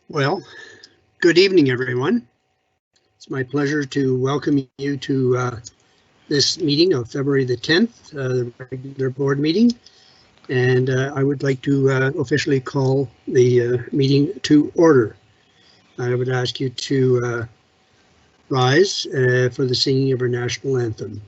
Well, good evening, everyone. It's my pleasure to welcome you to this meeting of February the 10th, the regular board meeting. And I would like to officially call the meeting to order. I would ask you to rise for the singing of our national anthem.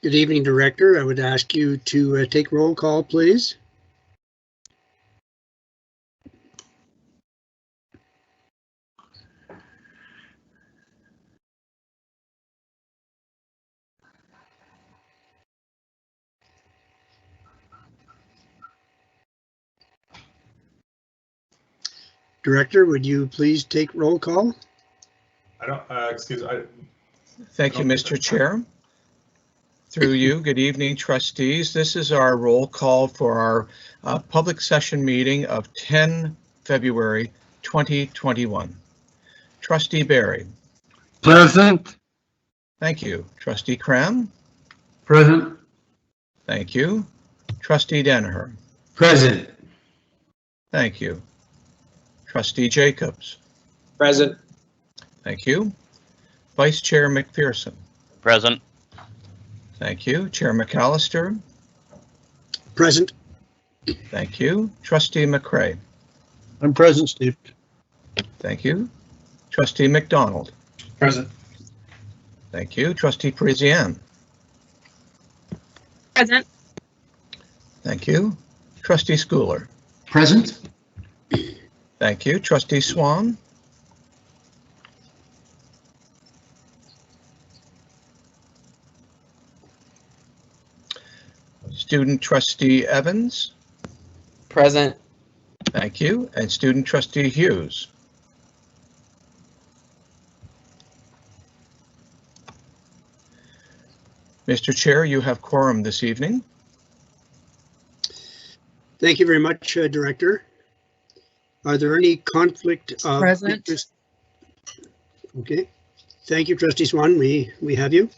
Good evening, Director. I would ask you to take roll call, please. Director, would you please take roll call? I don't, excuse me. Thank you, Mr. Chair. Through you, good evening, trustees. This is our roll call for our public session meeting of 10 February 2021. Trustee Barry. Present. Thank you. Trustee Cram. Present. Thank you. Trustee Danaher. Present. Thank you. Trustee Jacobs. Present. Thank you. Vice Chair McPherson. Present. Thank you. Chair McAllister. Present. Thank you. Trustee McCray. I'm present, Steve. Thank you. Trustee McDonald. Present. Thank you. Trustee Parisian. Present. Thank you. Trustee Schooler. Present. Thank you. Trustee Swan. Student Trustee Evans. Present. Thank you. And Student Trustee Hughes. Mr. Chair, you have quorum this evening. Thank you very much, Director. Are there any conflict of Present. interest? Okay. Thank you, Trustee Swan. We have you.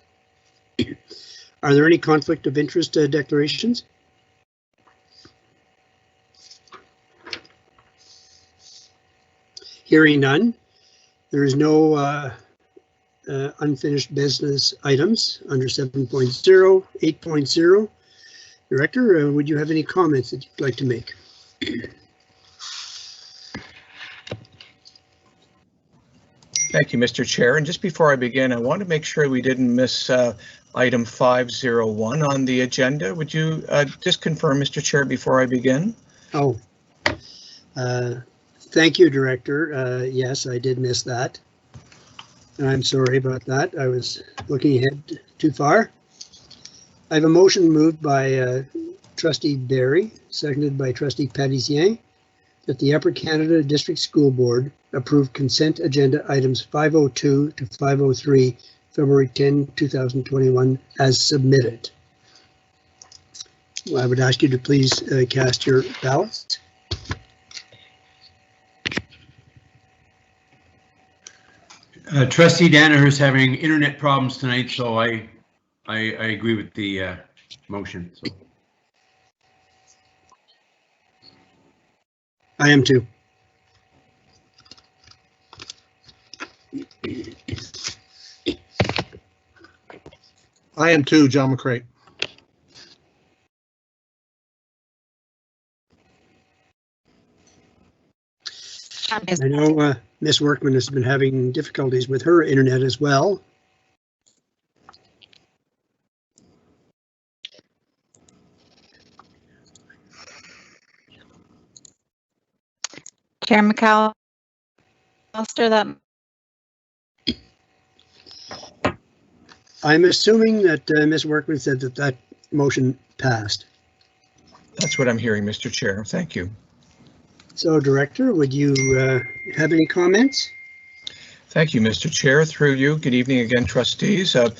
Are there any conflict of interest declarations? Hearing none. There is no unfinished business items under 7.0, 8.0. Director, would you have any comments that you'd like to make? Thank you, Mr. Chair. And just before I begin, I want to make sure we didn't miss item 501 on the agenda. Would you just confirm, Mr. Chair, before I begin? Oh, thank you, Director. Yes, I did miss that. I'm sorry about that. I was looking ahead too far. I have a motion moved by Trustee Barry, seconded by Trustee Pathologists, that the Upper Canada District School Board approve consent agenda items 502 to 503, February 10, 2021, as submitted. Well, I would ask you to please cast your ballots. Trustee Danaher is having internet problems tonight, so I agree with the motion. So. I am too. I am too, John McCray. I know Miss Workman has been having difficulties with her internet as well. Chair McAllister, that I'm assuming that Miss Workman said that that motion passed. That's what I'm hearing, Mr. Chair. Thank you. So, Director, would you have any comments? Thank you, Mr. Chair. Through you, good evening again, trustees. A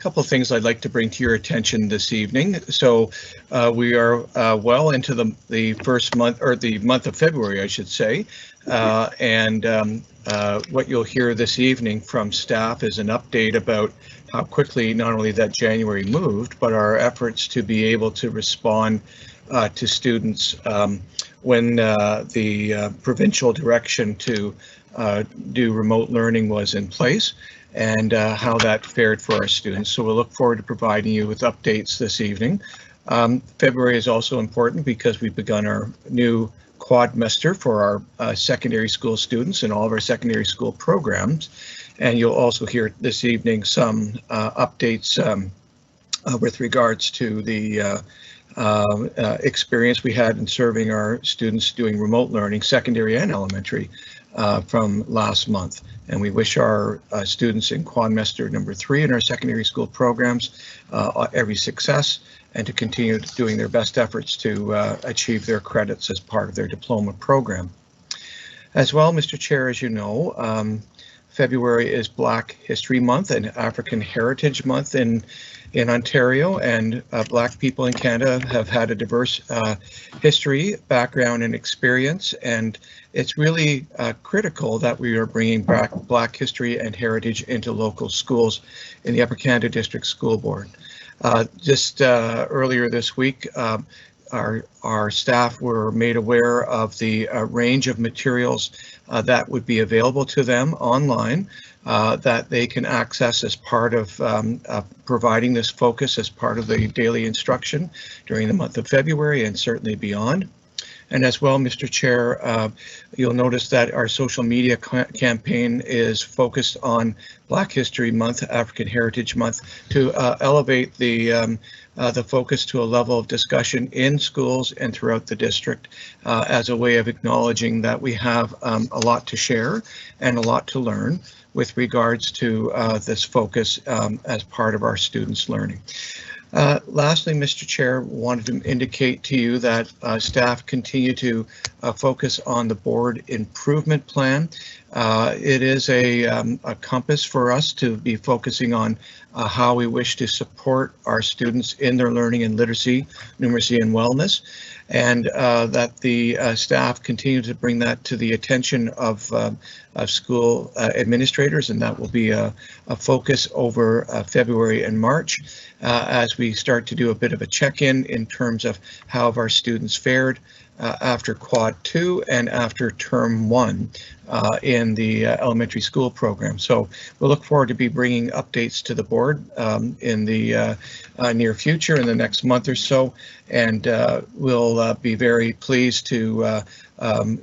couple of things I'd like to bring to your attention this evening. So we are well into the first month, or the month of February, I should say. What you'll hear this evening from staff is an update about how quickly not only that January moved, but our efforts to be able to respond to students when the provincial direction to do remote learning was in place, and how that fared for our students. So we'll look forward to providing you with updates this evening. February is also important because we've begun our new quadmester for our secondary school students and all of our secondary school programs. And you'll also hear this evening some updates with regards to the experience we had in serving our students doing remote learning, secondary and elementary, from last month. And we wish our students in quadmester number 3 in our secondary school programs every success, and to continue doing their best efforts to achieve their credits as part of their diploma program. As well, Mr. Chair, as you know, February is Black History Month and African Heritage Month in Ontario, and Black people in Canada have had a diverse history, background, and experience, and it's really critical that we are bringing back Black history and heritage into local schools in the Upper Canada District School Board. Just earlier this week, our staff were made aware of the range of materials that would be available to them online that they can access as part of providing this focus as part of the daily instruction during the month of February and certainly beyond. And as well, Mr. Chair, you'll notice that our social media campaign is focused on Black History Month, African Heritage Month, to elevate the focus to a level of discussion in schools and throughout the district as a way of acknowledging that we have a lot to share and a lot to learn with regards to this focus as part of our students' learning. Lastly, Mr. Chair, wanted to indicate to you that staff continue to focus on the board improvement plan. It is a compass for us to be focusing on how we wish to support our students in their learning and literacy, numeracy, and wellness, and that the staff continue to bring that to the attention of school administrators, and that will be a focus over February and March as we start to do a bit of a check-in in terms of how have our students fared after Quad 2 and after Term 1 in the elementary school program. So we'll look forward to be bringing updates to the board in the near future, in the next month or so, and we'll be very pleased to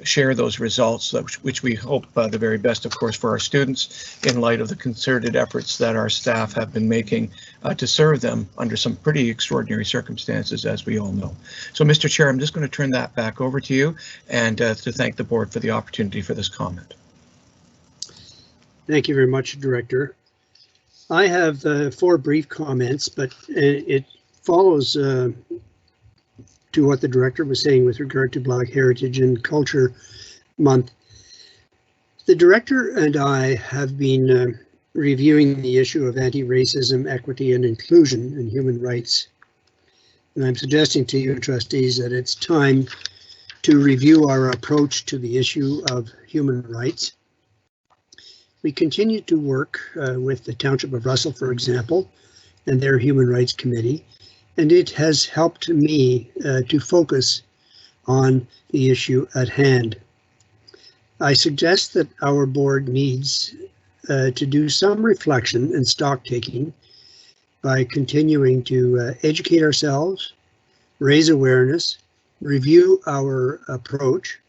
share those results, which we hope the very best, of course, for our students in light of the concerted efforts that our staff have been making to serve them under some pretty extraordinary circumstances, as we all know. So, Mr. Chair, I'm just going to turn that back over to you and to thank the board for the opportunity for this comment. Thank you very much, Director. I have 4 brief comments, but it follows to what the Director was saying with regard to Black Heritage and Culture Month. The Director and I have been reviewing the issue of anti-racism, equity, and inclusion in human rights. And I'm suggesting to you, trustees, that it's time to review our approach to the issue of human rights. We continue to work with the Township of Russell, for example, and their Human Rights Committee, and it has helped me to focus on the issue at hand. I suggest that our board needs to do some reflection and stock taking by continuing to educate ourselves, raise awareness, review our approach,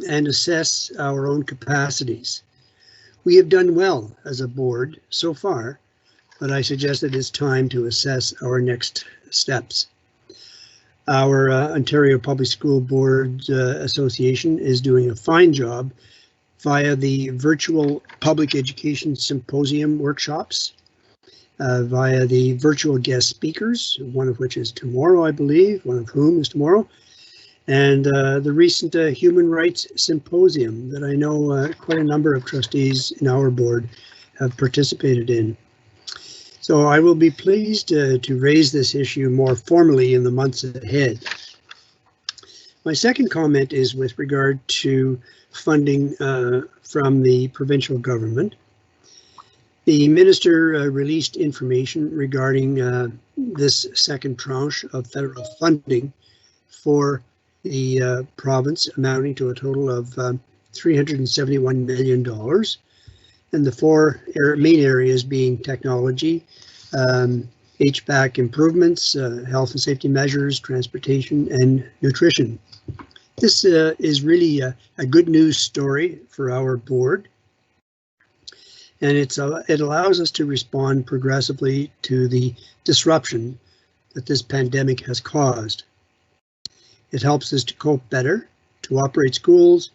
and assess our own capacities. We have done well as a board so far, but I suggest it is time to assess our next steps. Our Ontario Public School Boards Association is doing a fine job via the virtual public education symposium workshops, via the virtual guest speakers, one of which is tomorrow, I believe, one of whom is tomorrow, and the recent Human Rights Symposium that I know quite a number of trustees in our board have participated in. So I will be pleased to raise this issue more formally in the months ahead. My second comment is with regard to funding from the provincial government. The minister released information regarding this second tranche of federal funding for the province, amounting to a total of $371 million. And the four main areas being technology, HVAC improvements, health and safety measures, transportation, and nutrition. This is really a good news story for our board, and it allows us to respond progressively to the disruption that this pandemic has caused. It helps us to cope better, to operate schools,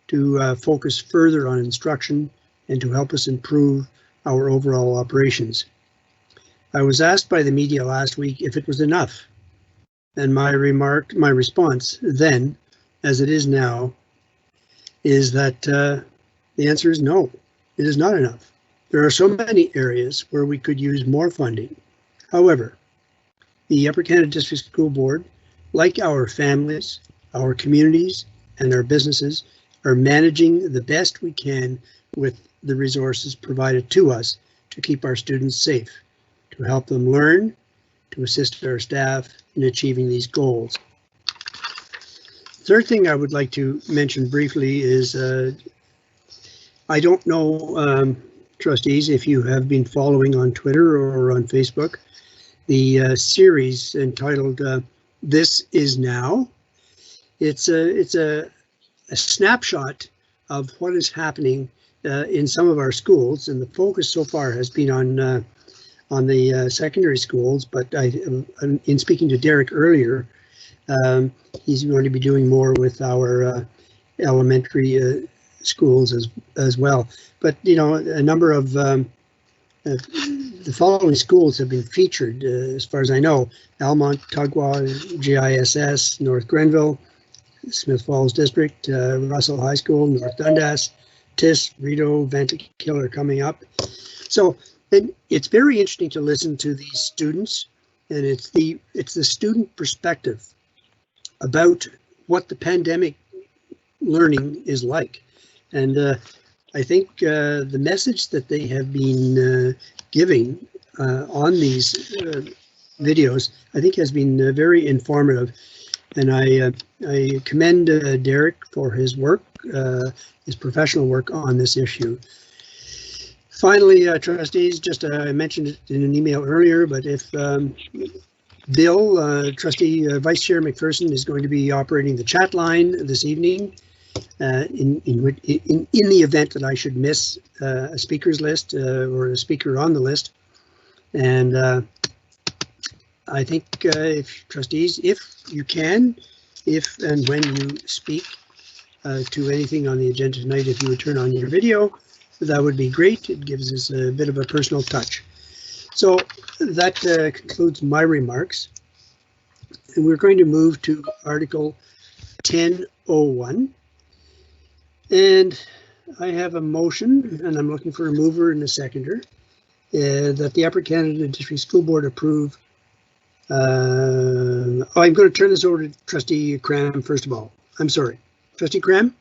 to focus further on instruction, and to help us improve our overall operations. I was asked by the media last week if it was enough, and my response then, as it is now, is that the answer is no, it is not enough. There are so many areas where we could use more funding. However, the Upper Canada District School Board, like our families, our communities, and our businesses, are managing the best we can with the resources provided to us to keep our students safe, to help them learn, to assist our staff in achieving these goals. Third thing I would like to mention briefly is I don't know, trustees, if you have been following on Twitter or on Facebook, the series entitled This Is Now. It's a snapshot of what is happening in some of our schools, and the focus so far has been on the secondary schools, but in speaking to Derek earlier, he's going to be doing more with our elementary schools as well. But, you know, a number of the following schools have been featured, as far as I know: Almont, Tugwa, GISS, North Grenville, Smith Falls District, Russell High School, North Dundas, TIS, Rideau, Vanterkill are coming up. So it's very interesting to listen to these students, and it's the student perspective about what the pandemic learning is like. And I think the message that they have been giving on these videos, I think, has been very informative. And I commend Derek for his work, his professional work on this issue. Finally, trustees, just I mentioned it in an email earlier, but if Bill, trustee Vice Chair McPherson, is going to be operating the chat line this evening, in the event that I should miss a speaker's list or a speaker on the list. And I think if trustees, if you can, if and when you speak to anything on the agenda tonight, if you would turn on your video, that would be great. It gives us a bit of a personal touch. So that concludes my remarks. And we're going to move to Article 10.01. And I have a motion, and I'm looking for a mover and a seconder, that the Upper Canada District School Board approve. I'm going to turn this over to Trustee Cram first of all. I'm sorry. Trustee Cram?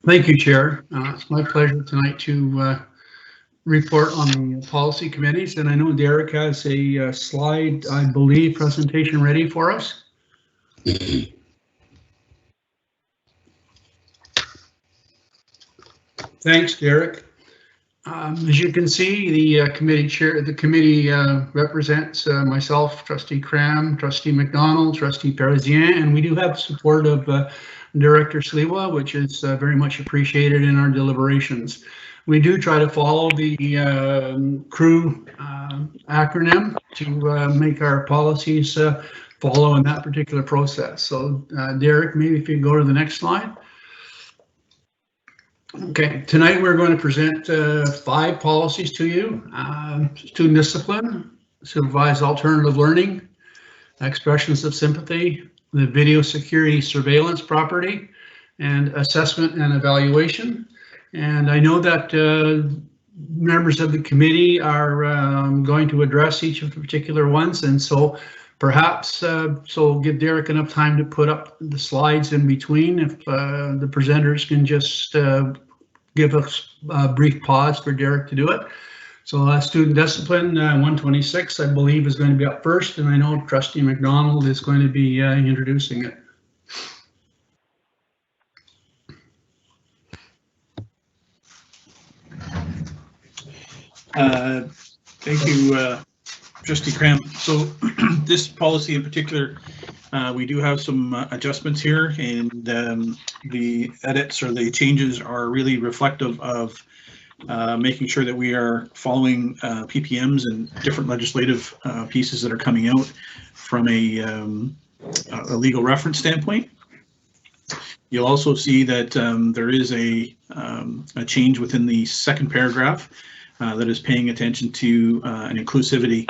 Thank you, Chair. It's my pleasure tonight to report on the policy committees, and I know Derek has a slide, I believe, presentation ready for us. Thanks, Derek. As you can see, the committee represents myself, Trustee Cram, Trustee McDonald, Trustee Parisien, and we do have support of Director Sliwa, which is very much appreciated in our deliberations. We do try to follow the CREW acronym to make our policies follow in that particular process. So Derek, maybe if you go to the next slide. Okay, tonight we're going to present 5 policies to you. Student discipline, supervised alternative learning, expressions of sympathy, the video security surveillance property, and assessment and evaluation. And I know that members of the committee are going to address each of the particular ones, and so perhaps so give Derek enough time to put up the slides in between. If the presenters can just give us a brief pause for Derek to do it. So student discipline 126, I believe, is going to be up first, and I know Trustee McDonald is going to be introducing it. Thank you, Trustee Cram. So this policy in particular, we do have some adjustments here, and the edits or the changes are really reflective of making sure that we are following PPMs and different legislative pieces that are coming out from a legal reference standpoint. You'll also see that there is a change within the second paragraph that is paying attention to an inclusivity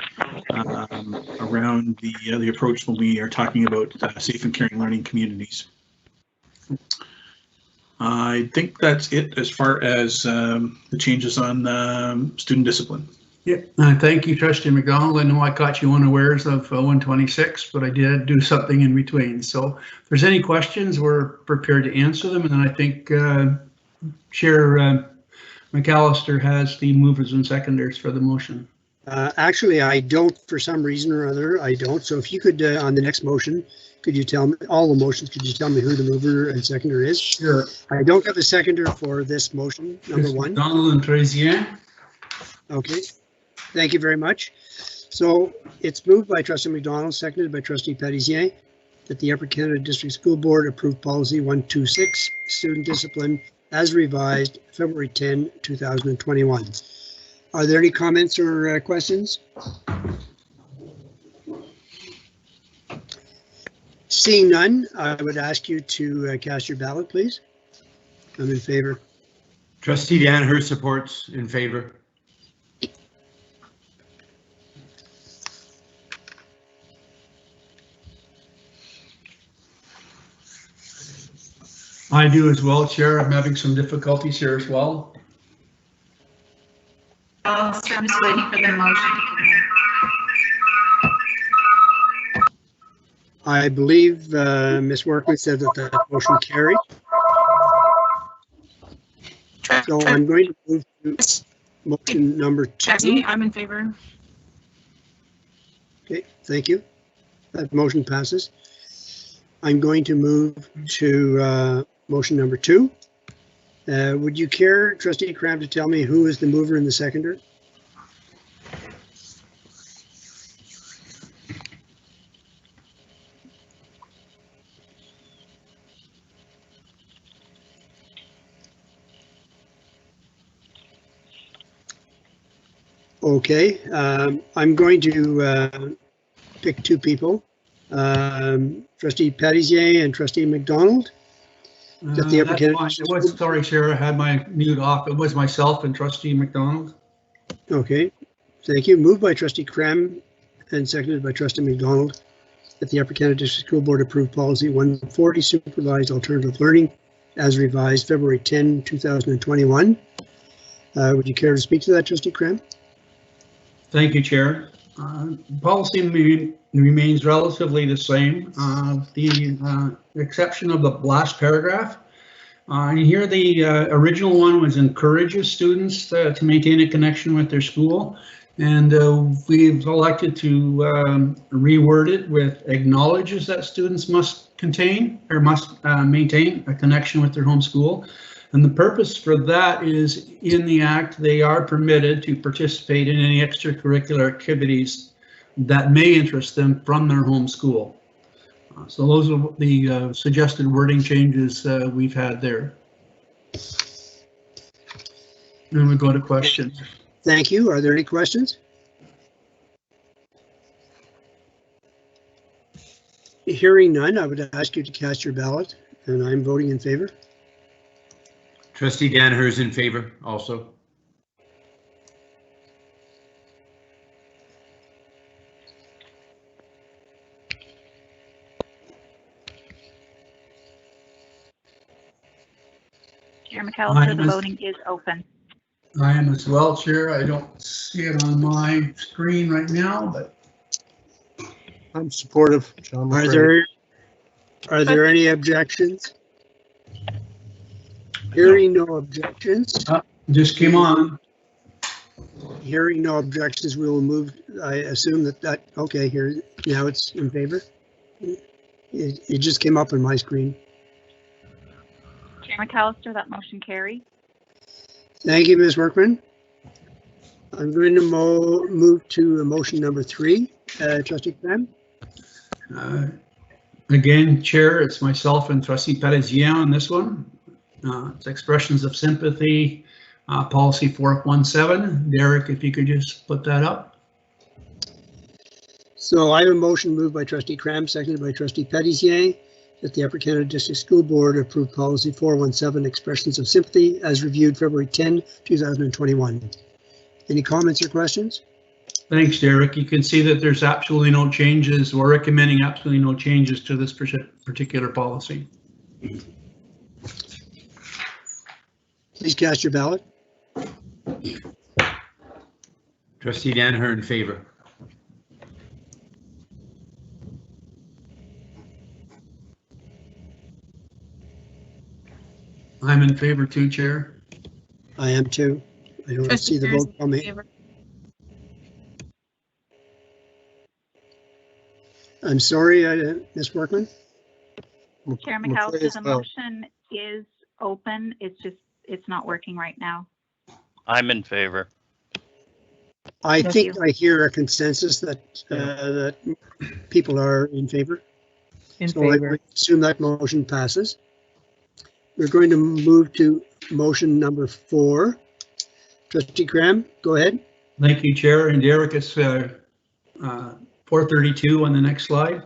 around the approach when we are talking about safe and caring learning communities. I think that's it as far as the changes on student discipline. Yeah, thank you, Trustee McDonald. I know I caught you unawares of 126, but I did do something in between. So if there's any questions, we're prepared to answer them. And then I think Chair McAllister has the movers and seconders for the motion. Actually, I don't, for some reason or other, I don't. So if you could, on the next motion, could you tell me, all the motions, could you tell me who the mover and seconder is? Sure. I don't have a seconder for this motion, number 1. Donald and Parisien. Okay, thank you very much. So it's moved by Trustee McDonald, seconded by Trustee Parisien, that the Upper Canada District School Board approve policy 126, student discipline, as revised February 10, 2021. Are there any comments or questions? Seeing none, I would ask you to cast your ballot, please. I'm in favor. Trustee Danaher supports, in favor. I do as well, Chair. I'm having some difficulties here as well. I'm just waiting for the motion to come in. I believe Ms. Workman said that the motion carried. So I'm going to move to motion number 2. I'm in favor. Okay, thank you. That motion passes. I'm going to move to motion number 2. Would you care, Trustee Cram, to tell me who is the mover and the seconder? Okay, I'm going to pick 2 people, Trustee Parisien and Trustee McDonald. Sorry, Chair, I had my mute off. It was myself and Trustee McDonald. Okay, thank you. Moved by Trustee Cram and seconded by Trustee McDonald that the Upper Canada District School Board approve policy 140, supervised alternative learning, as revised February 10, 2021. Would you care to speak to that, Trustee Cram? Thank you, Chair. Policy remains relatively the same. The exception of the last paragraph. Here, the original one was encourages students to maintain a connection with their school, and we've elected to reword it with acknowledges that students must maintain a connection with their home school. And the purpose for that is in the act, they are permitted to participate in any extracurricular activities that may interest them from their home school. So those are the suggested wording changes we've had there. Then we go to questions. Thank you. Are there any questions? Hearing none, I would ask you to cast your ballot, and I'm voting in favor. Trustee Danaher is in favor also. Chair McAllister, the voting is open. I am as well, Chair. I don't see it on my screen right now, but I'm supportive. John McCrae. Are there any objections? Hearing no objections. just came on. Hearing no objections, we will move. I assume that, okay, here, now it's in favor. It just came up on my screen. Chair McAllister, that motion carries. Thank you, Ms. Workman. I'm going to move to motion number 3. Trustee Cram. Again, Chair, it's myself and Trustee Parizien on this one. It's expressions of sympathy, policy 417. Derek, if you could just put that up. So I have a motion moved by Trustee Cram, seconded by Trustee Parizien, that the Upper Canada District School Board approve policy 417, expressions of sympathy, as reviewed February 10, 2021. Any comments or questions? Thanks, Derek. You can see that there's absolutely no changes. We're recommending absolutely no changes to this particular policy. Please cast your ballot. Trustee Danaher in favor. I'm in favor too, Chair. I am too. I don't see the vote coming. I'm sorry, Ms. Workman. Chair McAllister, the motion is open. It's not working right now. I'm in favor. I think I hear a consensus that that people are in favor. So I assume that motion passes. We're going to move to motion number 4. Trustee Cram, go ahead. Thank you, Chair. And Derek, it's 432 on the next slide.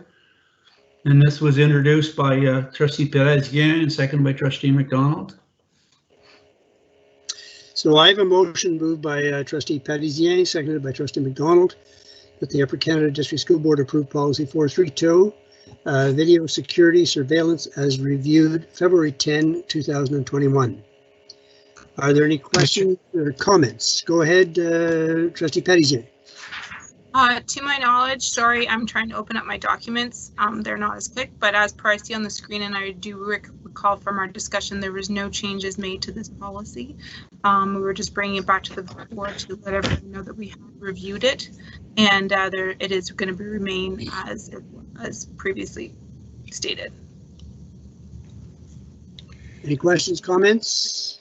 And this was introduced by Trustee Parizien and seconded by Trustee McDonald. So I have a motion moved by Trustee Parizien, seconded by Trustee McDonald, that the Upper Canada District School Board approve policy 432, video security surveillance, as reviewed February 10, 2021. Are there any questions or comments? Go ahead, Trustee Parizien. To my knowledge, sorry, I'm trying to open up my documents. They're not as quick, but as per I see on the screen, and I do recall from our discussion, there was no changes made to this policy. We were just bringing it back to the board to let everyone know that we have reviewed it, and it is going to remain as previously stated. Any questions, comments?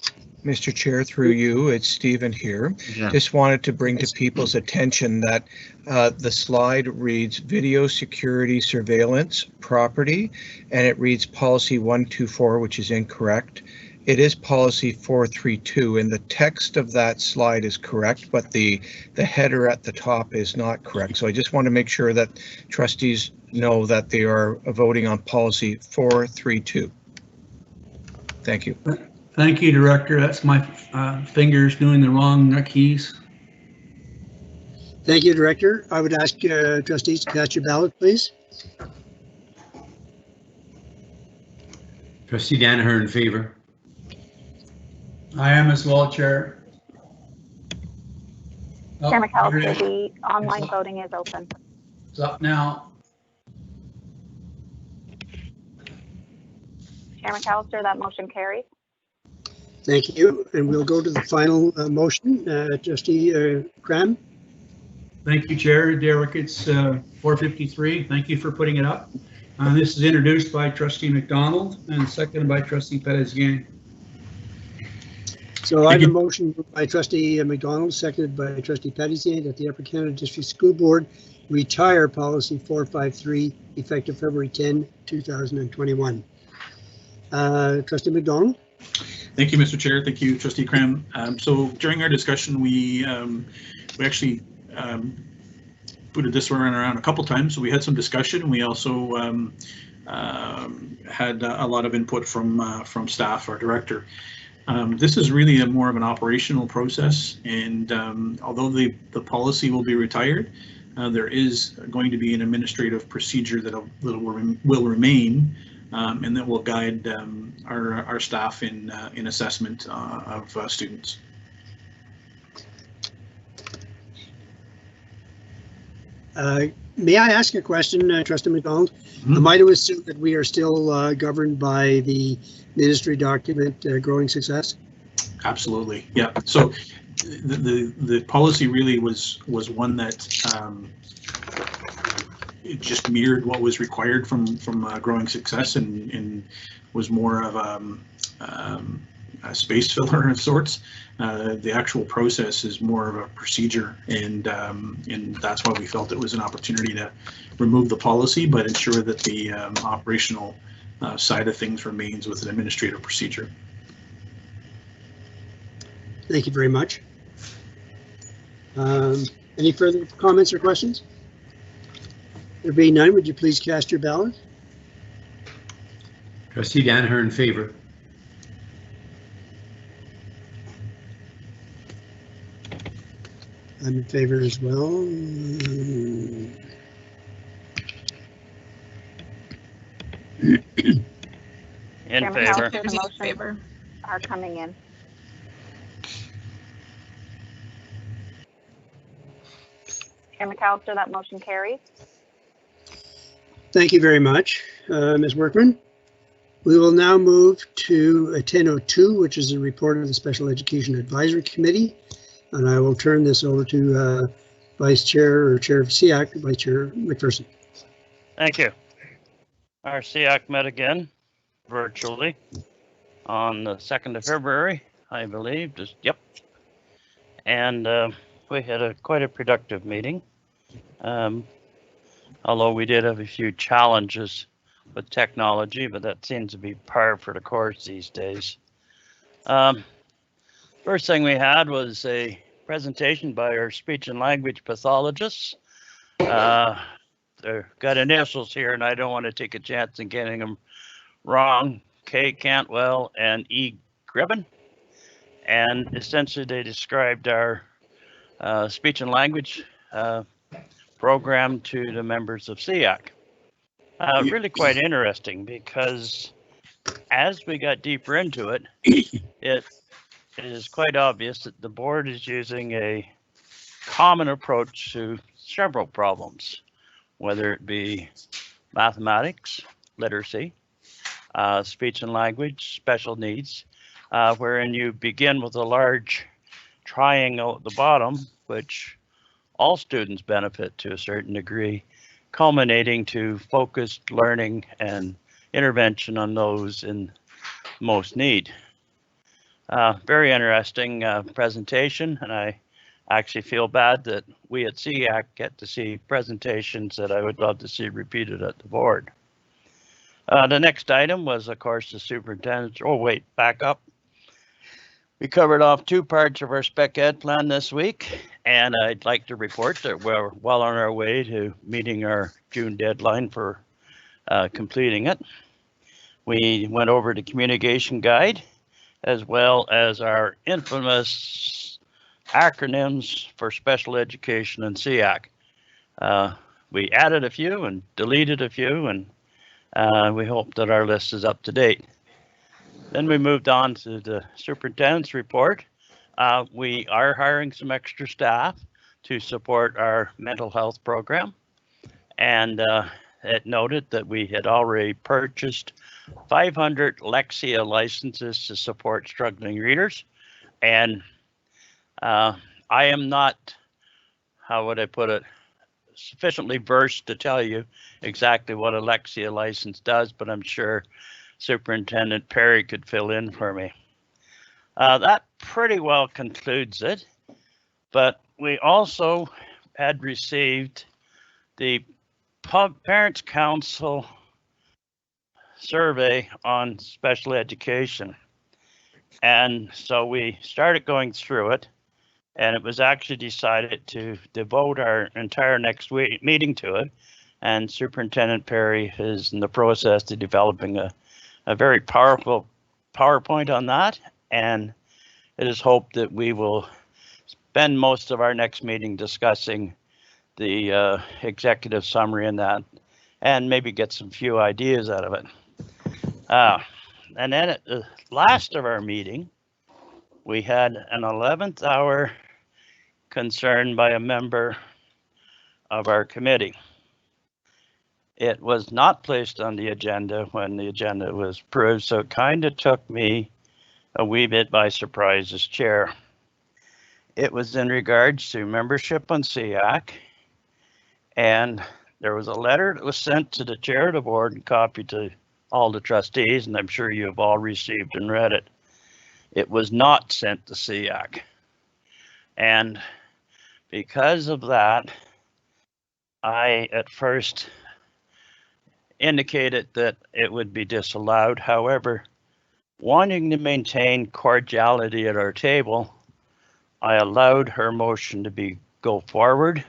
Mr. Chair, through you, it's Stephen here. Yeah. Just wanted to bring to people's attention that the slide reads video security surveillance property, and it reads policy 124, which is incorrect. It is policy 432, and the text of that slide is correct, but the header at the top is not correct. So I just want to make sure that trustees know that they are voting on policy 432. Thank you. Thank you, Director. That's my fingers doing the wrong keys. Thank you, Director. I would ask trustees to cast your ballot, please. Trustee Danaher in favor. I am as well, Chair. Chair McAllister, the online voting is open. It's up now. Chair McAllister, that motion carries. Thank you, and we'll go to the final motion. Trustee Cram. Thank you, Chair. Derek, it's 453. Thank you for putting it up. This is introduced by Trustee McDonald and seconded by Trustee Parizien. So I have a motion by trustee McDonald, seconded by trustee Pelletier, that the Upper Canada District School Board retire policy 453 effective February 10, 2021. Trustee McDonald? Thank you, Mr. Chair. Thank you, Trustee Cram. So during our discussion, we actually booted this one around a couple times. So we had some discussion. We also had a lot of input from staff, our director. This is really more of an operational process, and although the policy will be retired, there is going to be an administrative procedure that will remain, and that will guide our staff in assessment of students. May I ask a question, Trustee McDonald? Am I to assume that we are still governed by the ministry document, Growing Success? Absolutely, yeah. So the policy really was one that it just mirrored what was required from Growing Success, and was more of a space filler of sorts. The actual process is more of a procedure, and that's why we felt it was an opportunity to remove the policy, but ensure that the operational side of things remains with an administrative procedure. Thank you very much. Any further comments or questions? There being none, would you please cast your ballot? Trustee Danaher in favor. I'm in favor as well. In favor. There's in favor. Are coming in. Chair McAllister, that motion carries. Thank you very much, Ms. Workman. We will now move to 10:02, which is a report of the Special Education Advisory Committee. And I will turn this over to Vice Chair or Chair of SEAC, Vice Chair McPherson. Thank you. Our SEAC met again virtually on the 2nd of February, I believe. Yep. And we had quite a productive meeting. Although we did have a few challenges with technology, but that seems to be par for the course these days. First thing we had was a presentation by our speech and language pathologists. They've got initials here, and I don't want to take a chance in getting them wrong. K. Cantwell and E. Gribben. And essentially they described our speech and language program to the members of SEAC. Really quite interesting, because as we got deeper into it, it is quite obvious that the board is using a common approach to several problems, whether it be mathematics, literacy, speech and language, special needs, wherein you begin with a large triangle at the bottom, which all students benefit to a certain degree, culminating to focused learning and intervention on those in most need. Very interesting presentation, and I actually feel bad that we at SEAC get to see presentations that I would love to see repeated at the board. The next item was, of course, the superintendent's, oh wait, back up. We covered off two parts of our spec ed plan this week, and I'd like to report that we're well on our way to meeting our June deadline for completing it. We went over the communication guide, as well as our infamous acronyms for special education and SEAC. We added a few and deleted a few, and we hope that our list is up to date. Then we moved on to the superintendent's report. We are hiring some extra staff to support our mental health program. And it noted that we had already purchased 500 Lexia licenses to support struggling readers. And I am not, how would I put it, sufficiently versed to tell you exactly what a Lexia license does, but I'm sure Superintendent Perry could fill in for me. That pretty well concludes it, but we also had received the Parents Council survey on special education. And so we started going through it, and it was actually decided to devote our entire next week meeting to it. And Superintendent Perry is in the process of developing a very powerful PowerPoint on that. And it is hoped that we will spend most of our next meeting discussing the executive summary in that, and maybe get some few ideas out of it. And then at the last of our meeting, we had an 11th hour concern by a member of our committee. It was not placed on the agenda when the agenda was approved, so it kind of took me a wee bit by surprise as chair. It was in regards to membership on SEAC, and there was a letter that was sent to the chair of the board and copied to all the trustees, and I'm sure you have all received and read it. It was not sent to SEAC. And because of that, I at first indicated that it would be disallowed. However, wanting to maintain cordiality at our table, I allowed her motion to go forward.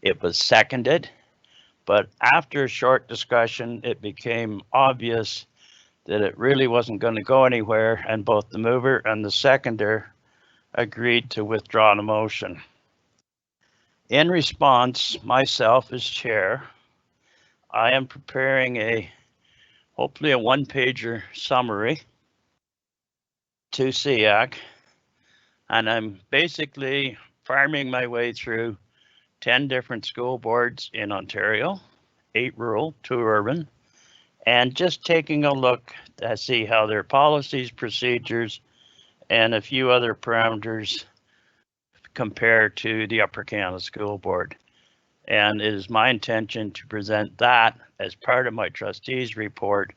It was seconded, but after a short discussion, it became obvious that it really wasn't going to go anywhere, and both the mover and the seconder agreed to withdraw the motion. In response, myself as chair, I am preparing hopefully a one-pager summary to SEAC, and I'm basically farming my way through 10 different school boards in Ontario, 8 rural, 2 urban, and just taking a look to see how their policies, procedures, and a few other parameters compare to the Upper Canada School Board. And it is my intention to present that as part of my trustees report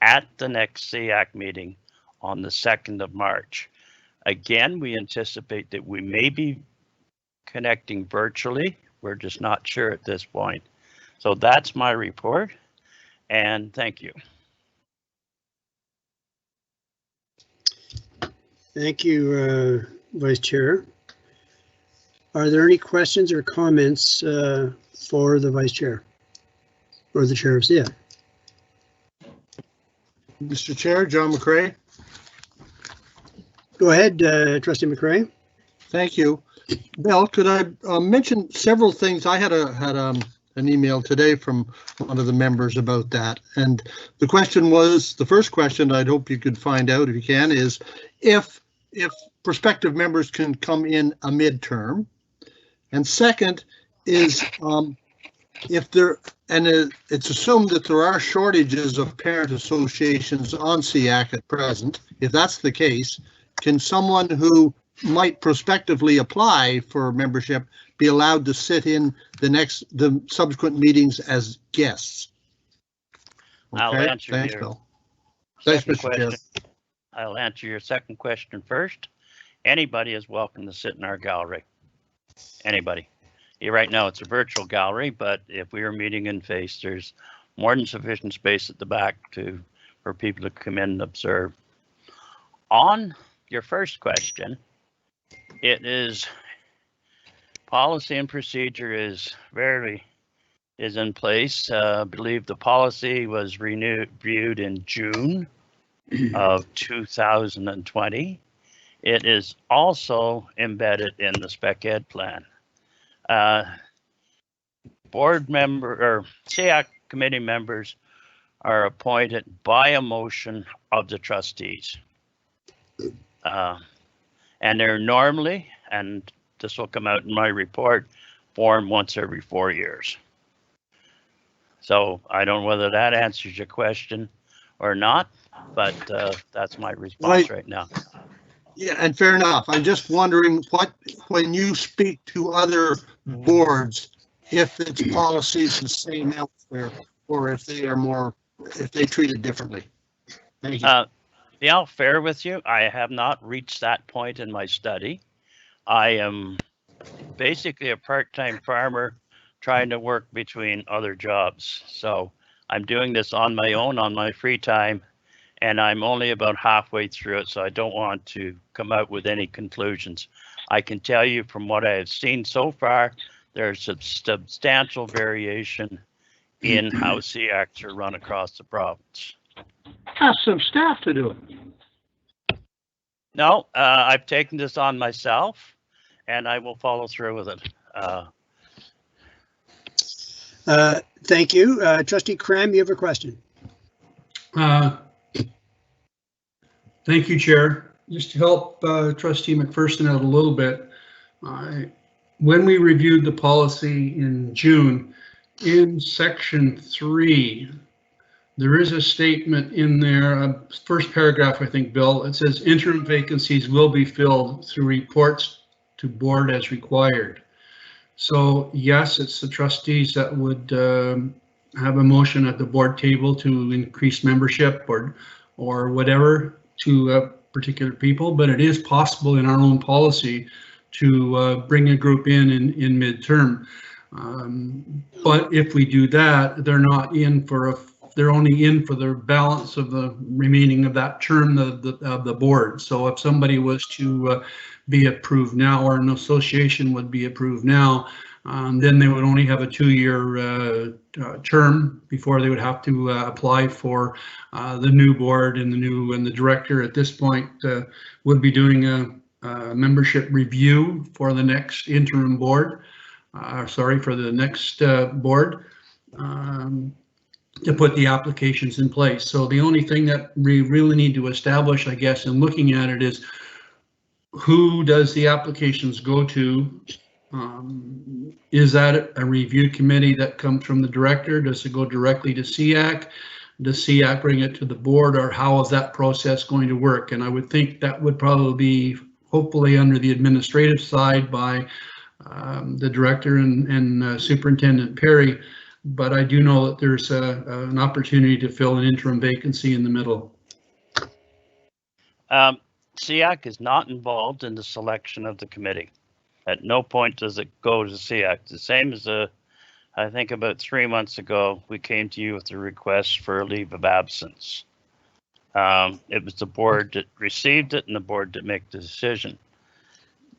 at the next SEAC meeting on the 2nd of March. Again, we anticipate that we may be connecting virtually. We're just not sure at this point. So that's my report, and thank you. Thank you, Vice Chair. Are there any questions or comments for the Vice Chair or the Chair of SEAC? Mr. Chair, John McCrae. Go ahead, Trustee McCrae. Thank you. Bill, could I mention several things? I had an email today from one of the members about that, and the question was, the first question I'd hope you could find out if you can is if prospective members can come in a midterm, and second is if there, and it's assumed that there are shortages of parent associations on SEAC at present. If that's the case, can someone who might prospectively apply for membership be allowed to sit in the subsequent meetings as guests? Okay. I'll answer Thanks, your Bill. Thanks, Mr. Chair. I'll answer your second question first. Anybody is welcome to sit in our gallery. Anybody. Right now it's a virtual gallery, but if we were meeting in face, there's more than sufficient space at the back for people to come in and observe. On your first question, it is policy and procedure is in place. I believe the policy was reviewed in June of 2020. It is also embedded in the Spec Ed plan. Board member or SEAC committee members are appointed by a motion of the trustees. And they're normally, and this will come out in my report, formed once every 4 years. So I don't know whether that answers your question or not, but that's my response right now. Yeah, and fair enough. I'm just wondering when you speak to other boards, if it's policies the same elsewhere, or if they treat it differently. Thank you. be all fair with you, I have not reached that point in my study. I am basically a part-time farmer trying to work between other jobs. So I'm doing this on my own, on my free time, and I'm only about halfway through it, so I don't want to come out with any conclusions. I can tell you from what I have seen so far, there's a substantial variation in how SEACs are run across the province. Ask some staff to do it. No, I've taken this on myself, and I will follow through with it. Thank you. Trustee Cram, you have a question? Thank you, Chair. Just to help Trustee McPherson out a little bit, when we reviewed the policy in June, in section 3, there is a statement in there, first paragraph, I think, Bill, it says interim vacancies will be filled through reports to board as required. So yes, it's the trustees that would have a motion at the board table to increase membership or whatever to particular people, but it is possible in our own policy to bring a group in midterm. But if we do that, they're not in for they're only in for the balance of the remaining of that term of the board. So if somebody was to be approved now, or an association would be approved now, then they would only have a 2-year term before they would have to apply for the new board, and the director at this point would be doing a membership review for the next interim board, for the next board, to put the applications in place. So the only thing that we really need to establish, I guess, in looking at it is who does the applications go to? Is that a review committee that comes from the director? Does it go directly to SEAC? Does SEAC bring it to the board, or how is that process going to work? And I would think that would probably be hopefully under the administrative side by the director and Superintendent Perry. But I do know that there's an opportunity to fill an interim vacancy in the middle. SEAC is not involved in the selection of the committee. At no point does it go to SEAC. The same as I think about 3 months ago, we came to you with a request for a leave of absence. It was the board that received it and the board that make the decision.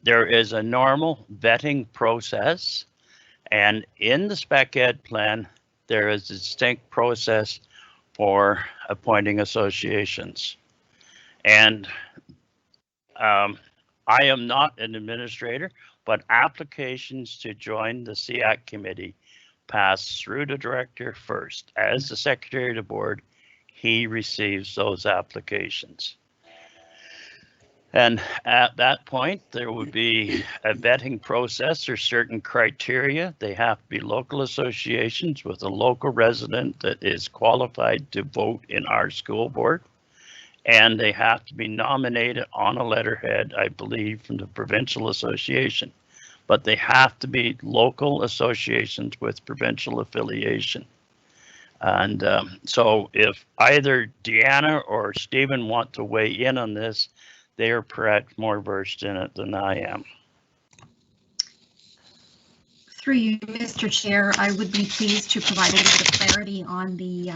There is a normal vetting process, and in the spec ed plan, there is a distinct process for appointing associations. And I am not an administrator, but applications to join the SEAC committee pass through the director first. As the secretary of the board, he receives those applications. And at that point, there would be a vetting process or certain criteria. They have to be local associations with a local resident that is qualified to vote in our school board. And they have to be nominated on a letterhead, I believe, from the provincial association. But they have to be local associations with provincial affiliation. And so if either Deanna or Stephen want to weigh in on this, they are perhaps more versed in it than I am. Through you, Mr. Chair, I would be pleased to provide a little bit of clarity on the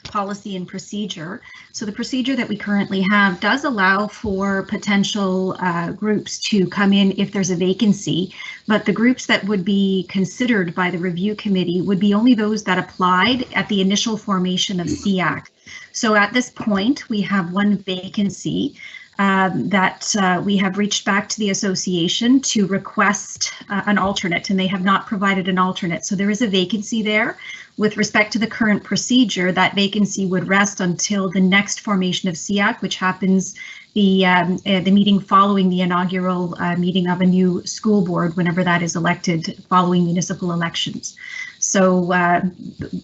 policy and procedure. So the procedure that we currently have does allow for potential groups to come in if there's a vacancy, but the groups that would be considered by the review committee would be only those that applied at the initial formation of SEAC. So at this point, we have one vacancy that we have reached back to the association to request an alternate, and they have not provided an alternate. So there is a vacancy there. With respect to the current procedure, that vacancy would rest until the next formation of SEAC, which happens the meeting following the inaugural meeting of a new school board, whenever that is elected following municipal elections. So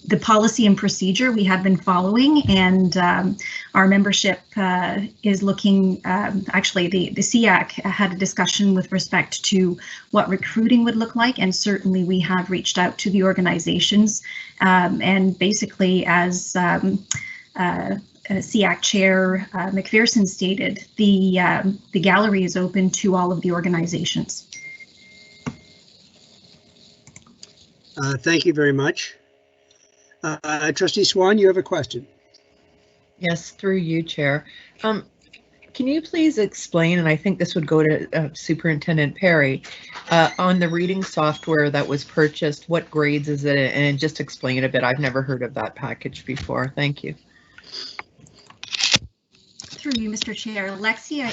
the policy and procedure we have been following, and our membership is looking, actually the SEAC had a discussion with respect to what recruiting would look like, and certainly we have reached out to the organizations and basically as SEAC Chair McPherson stated, the gallery is open to all of the organizations. Thank you very much. Trustee Swan, you have a question? Yes, through you, Chair. Can you please explain, and I think this would go to Superintendent Perry, on the reading software that was purchased, what grades is it, and just explain a bit. I've never heard of that package before. Thank you. Through you, Mr. Chair, Lexia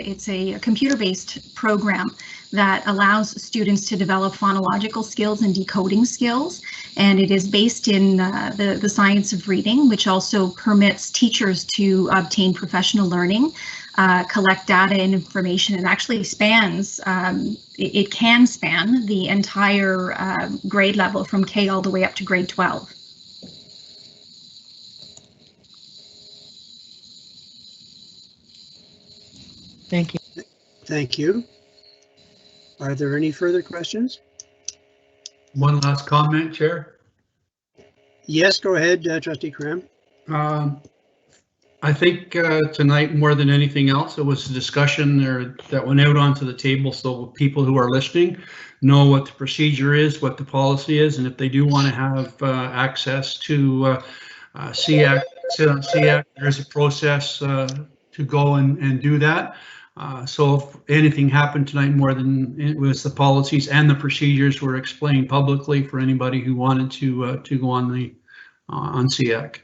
is a computer-based program that allows students to develop phonological skills and decoding skills, and it is based in the science of reading, which also permits teachers to obtain professional learning, collect data and information. It actually spans, it can span the entire grade level from K all the way up to grade 12. Thank you. Thank you. Are there any further questions? One last comment, Chair. Yes, go ahead, Trustee Cram. I think tonight, more than anything else, it was a discussion there that went out onto the table so people who are listening know what the procedure is, what the policy is, and if they do want to have access to SEAC, there's a process to go and do that. So if anything happened tonight, more than it was the policies and the procedures were explained publicly for anybody who wanted to go on the on SEAC.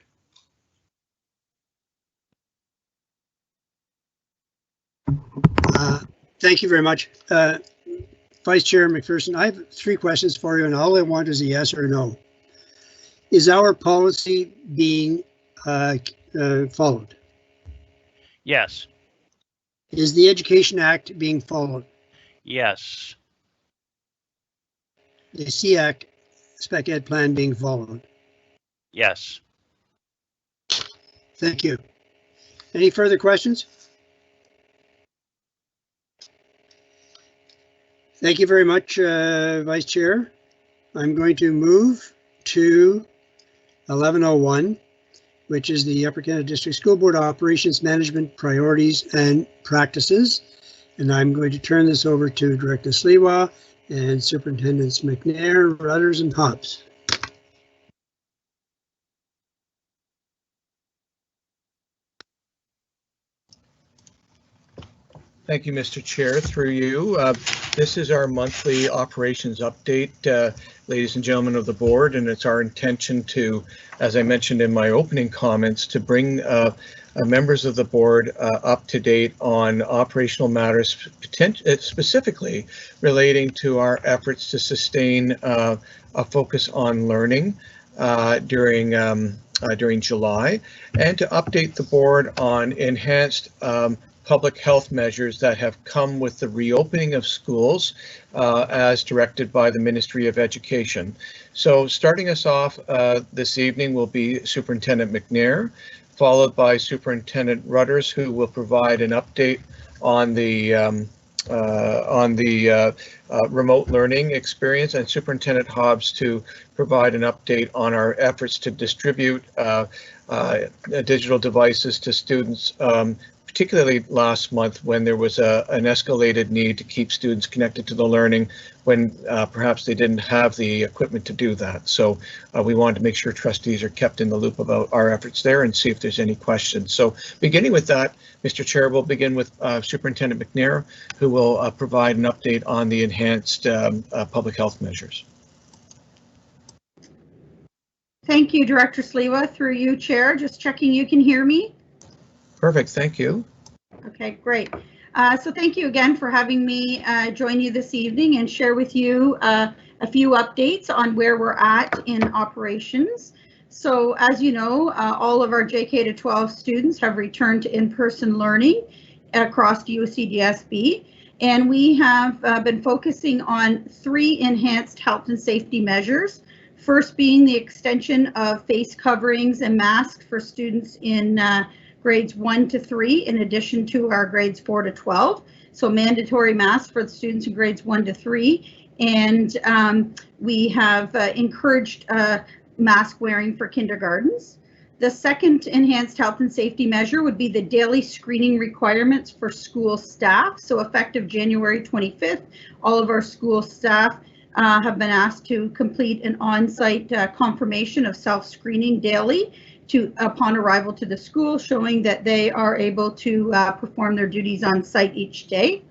Thank you very much. Vice Chair McPherson, I have 3 questions for you, and all I want is a yes or no. Is our policy being followed? Yes. Is the Education Act being followed? Yes. The SEAC Spec Ed plan being followed? Yes. Thank you. Any further questions? Thank you very much, Vice Chair. I'm going to move to 1101, which is the Upper Canada District School Board Operations Management Priorities and Practices. And I'm going to turn this over to Director Sliwa and Superintendents McNair, Rudders, and Hobbs. Thank you, Mr. Chair. Through you, this is our monthly operations update, ladies and gentlemen of the board, and it's our intention to, as I mentioned in my opening comments, to bring members of the board up to date on operational matters, specifically relating to our efforts to sustain a focus on learning during July, and to update the board on enhanced public health measures that have come with the reopening of schools as directed by the Ministry of Education. So starting us off this evening will be Superintendent McNair, followed by Superintendent Rudders, who will provide an update on the remote learning experience, and Superintendent Hobbs to provide an update on our efforts to distribute digital devices to students, particularly last month when there was an escalated need to keep students connected to the learning when perhaps they didn't have the equipment to do that. So we wanted to make sure trustees are kept in the loop about our efforts there and see if there's any questions. So beginning with that, Mr. Chair, we'll begin with Superintendent McNair, who will provide an update on the enhanced public health measures. Thank you, Director Sliwa. Through you, Chair. Just checking you can hear me. Perfect, thank you. Okay, great. So thank you again for having me join you this evening and share with you a few updates on where we're at in operations. So as you know, all of our JK to 12 students have returned to in-person learning across UCDSB, and we have been focusing on 3 enhanced health and safety measures. First being the extension of face coverings and masks for students in grades 1 to 3, in addition to our grades 4 to 12. So mandatory masks for the students in grades 1 to 3. And we have encouraged mask wearing for kindergartens. The second enhanced health and safety measure would be the daily screening requirements for school staff. So effective January 25th, all of our school staff have been asked to complete an on-site confirmation of self-screening daily upon arrival to the school, showing that they are able to perform their duties on site each day.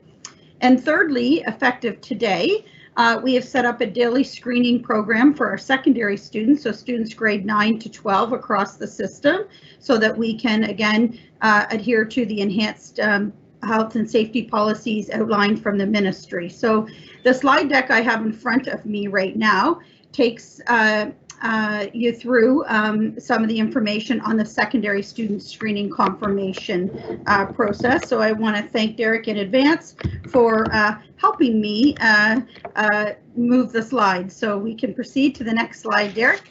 And thirdly, effective today, we have set up a daily screening program for our secondary students, so students grade 9 to 12 across the system, so that we can again adhere to the enhanced health and safety policies outlined from the ministry. So the slide deck I have in front of me right now takes you through some of the information on the secondary student screening confirmation process. So I want to thank Derek in advance for helping me move the slide. So we can proceed to the next slide, Derek.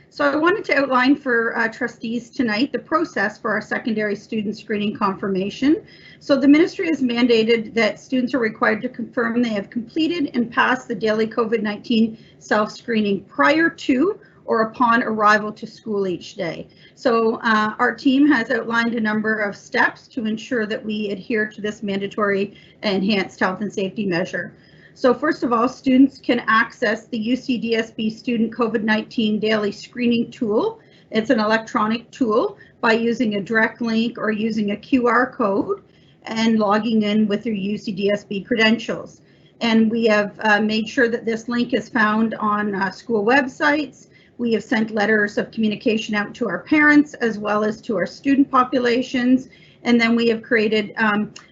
So I wanted to outline for trustees tonight the process for our secondary student screening confirmation. So the ministry has mandated that students are required to confirm they have completed and passed the daily COVID-19 self-screening prior to or upon arrival to school each day. So our team has outlined a number of steps to ensure that we adhere to this mandatory enhanced health and safety measure. So first of all, students can access the UCDSB Student COVID-19 Daily Screening Tool. It's an electronic tool by using a direct link or using a QR code and logging in with your UCDSB credentials. And we have made sure that this link is found on school websites. We have sent letters of communication out to our parents as well as to our student populations. And then we have created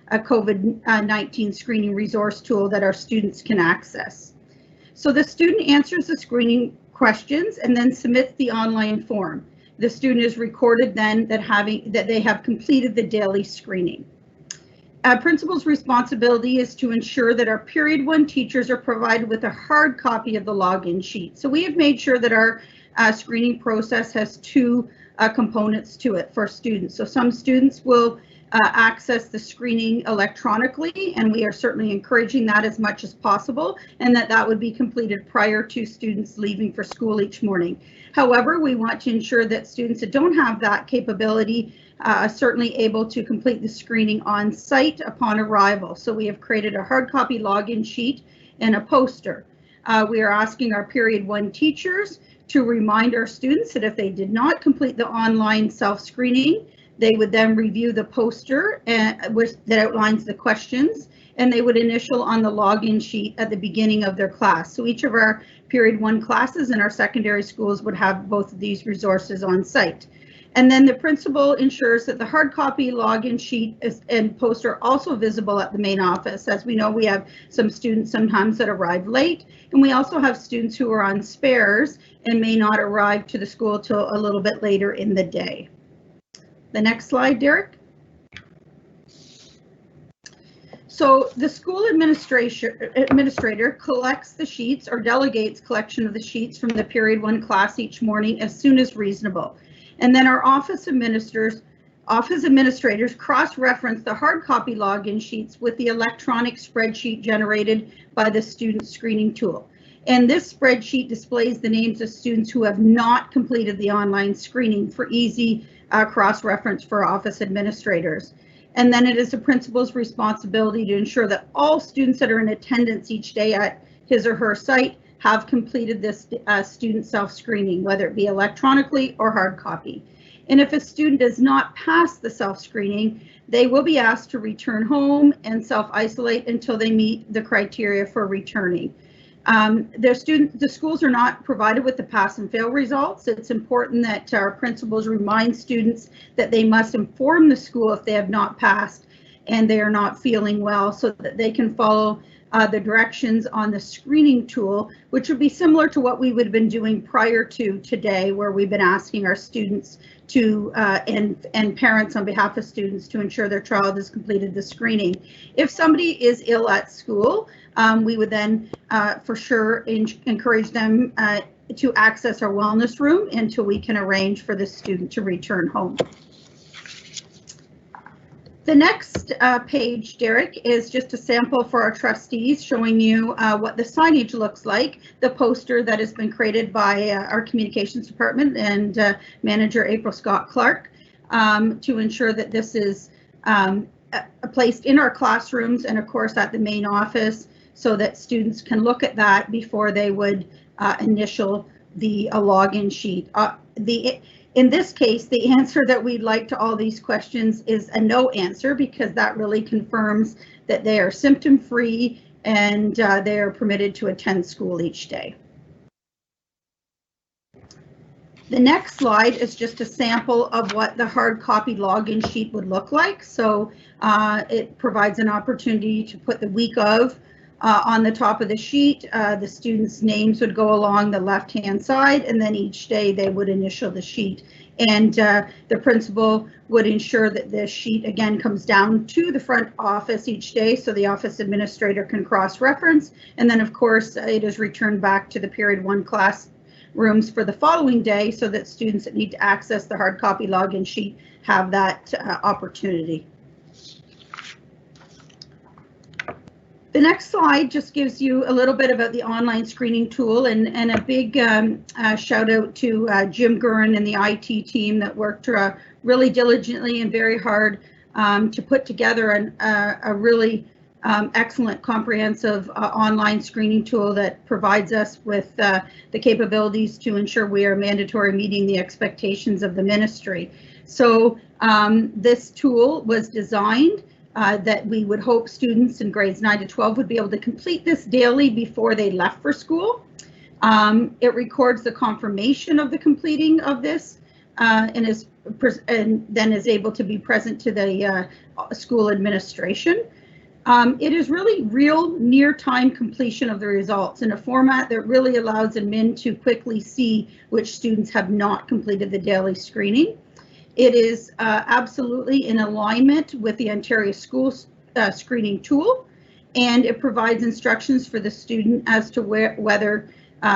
a COVID-19 screening resource tool that our students can access. So the student answers the screening questions and then submits the online form. The student is recorded then that they have completed the daily screening. Principal's responsibility is to ensure that our period 1 teachers are provided with a hard copy of the login sheet. So we have made sure that our screening process has 2 components to it for students. So some students will access the screening electronically, and we are certainly encouraging that as much as possible, and that would be completed prior to students leaving for school each morning. However, we want to ensure that students that don't have that capability are certainly able to complete the screening on site upon arrival. So we have created a hard copy login sheet and a poster. We are asking our period 1 teachers to remind our students that if they did not complete the online self-screening, they would then review the poster that outlines the questions, and they would initial on the login sheet at the beginning of their class. So each of our period 1 classes in our secondary schools would have both of these resources on site. And then the principal ensures that the hard copy login sheet and poster are also visible at the main office. As we know, we have some students sometimes that arrive late, and we also have students who are on spares and may not arrive to the school till a little bit later in the day. The next slide, Derek. So the school administrator collects the sheets or delegates collection of the sheets from the period 1 class each morning as soon as reasonable. And then our office administrators cross-reference the hard copy login sheets with the electronic spreadsheet generated by the student screening tool. And this spreadsheet displays the names of students who have not completed the online screening for easy cross-reference for office administrators. And then it is the principal's responsibility to ensure that all students that are in attendance each day at his or her site have completed this student self-screening, whether it be electronically or hard copy. And if a student does not pass the self-screening, they will be asked to return home and self-isolate until they meet the criteria for returning. The schools are not provided with the pass and fail results. It's important that our principals remind students that they must inform the school if they have not passed and they are not feeling well, so that they can follow the directions on the screening tool, which would be similar to what we would have been doing prior to today, where we've been asking our students to and parents on behalf of students to ensure their child has completed the screening. If somebody is ill at school, we would then for sure encourage them to access our wellness room until we can arrange for the student to return home. The next page, Derek, is just a sample for our trustees showing you what the signage looks like. The poster that has been created by our communications department and manager April Scott Clark to ensure that this is placed in our classrooms and of course at the main office so that students can look at that before they would initial the login sheet. In this case, the answer that we'd like to all these questions is a no answer because that really confirms that they are symptom-free and they are permitted to attend school each day. The next slide is just a sample of what the hard copy login sheet would look like. So it provides an opportunity to put the week of on the top of the sheet. The students' names would go along the left-hand side, and then each day they would initial the sheet. And the principal would ensure that the sheet again comes down to the front office each day so the office administrator can cross-reference. And then of course it is returned back to the period 1 classrooms for the following day so that students that need to access the hard copy login sheet have that opportunity. The next slide just gives you a little bit about the online screening tool and a big shout out to Jim Gurin and the IT team that worked really diligently and very hard to put together a really excellent comprehensive online screening tool that provides us with the capabilities to ensure we are mandatory meeting the expectations of the ministry. So this tool was designed that we would hope students in grades 9 to 12 would be able to complete this daily before they left for school. It records the confirmation of the completing of this and then is able to be present to the school administration. It is really real near-time completion of the results in a format that really allows admin to quickly see which students have not completed the daily screening. It is absolutely in alignment with the Ontario School Screening Tool, and it provides instructions for the student as to whether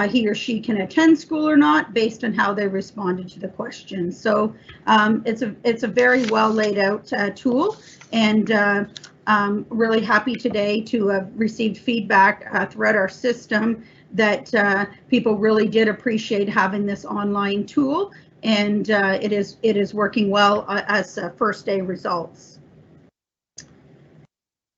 he or she can attend school or not based on how they responded to the question. So it's a very well laid out tool, and really happy today to have received feedback throughout our system that people really did appreciate having this online tool. And it is working well as first day results.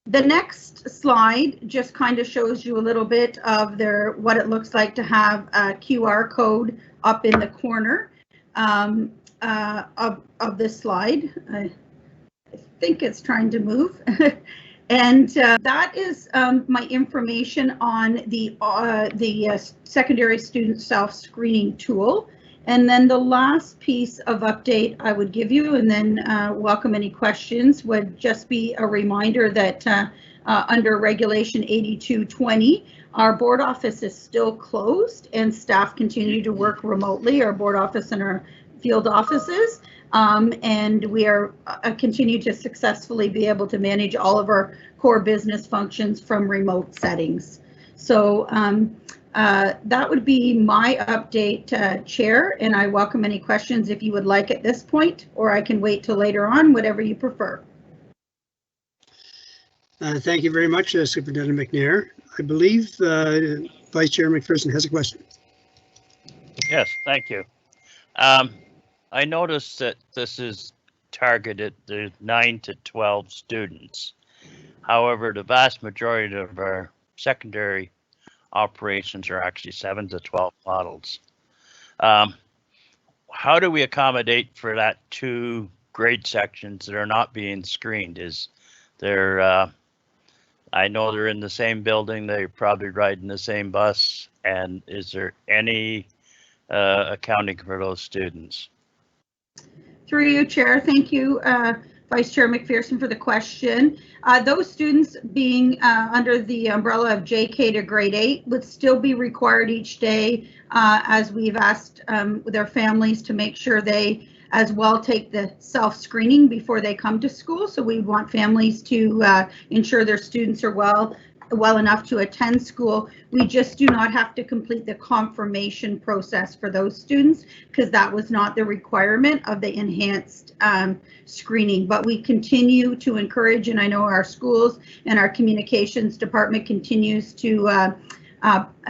The next slide just kind of shows you a little bit of what it looks like to have a QR code up in the corner of this slide. I think it's trying to move. And that is my information on the secondary student self-screening tool. And then the last piece of update I would give you, and then welcome any questions, would just be a reminder that under Regulation 8220, our board office is still closed and staff continue to work remotely, our board office and our field offices. And we are continue to successfully be able to manage all of our core business functions from remote settings. So that would be my update, Chair, and I welcome any questions if you would like at this point, or I can wait till later on, whatever you prefer. Thank you very much, Superintendent McNair. I believe Vice Chair McPherson has a question. Yes, thank you. I noticed that this is targeted to 9 to 12 students. However, the vast majority of our secondary operations are actually 7 to 12 models. How do we accommodate for that 2 grade sections that are not being screened? Is there, I know they're in the same building, they're probably riding the same bus, and is there any accounting for those students? Through you, Chair. Thank you, Vice Chair McPherson, for the question. Those students being under the umbrella of JK to grade 8 would still be required each day, as we've asked their families to make sure they as well take the self-screening before they come to school. So we want families to ensure their students are well well enough to attend school. We just do not have to complete the confirmation process for those students because that was not the requirement of the enhanced screening. But we continue to encourage, and I know our schools and our communications department continues to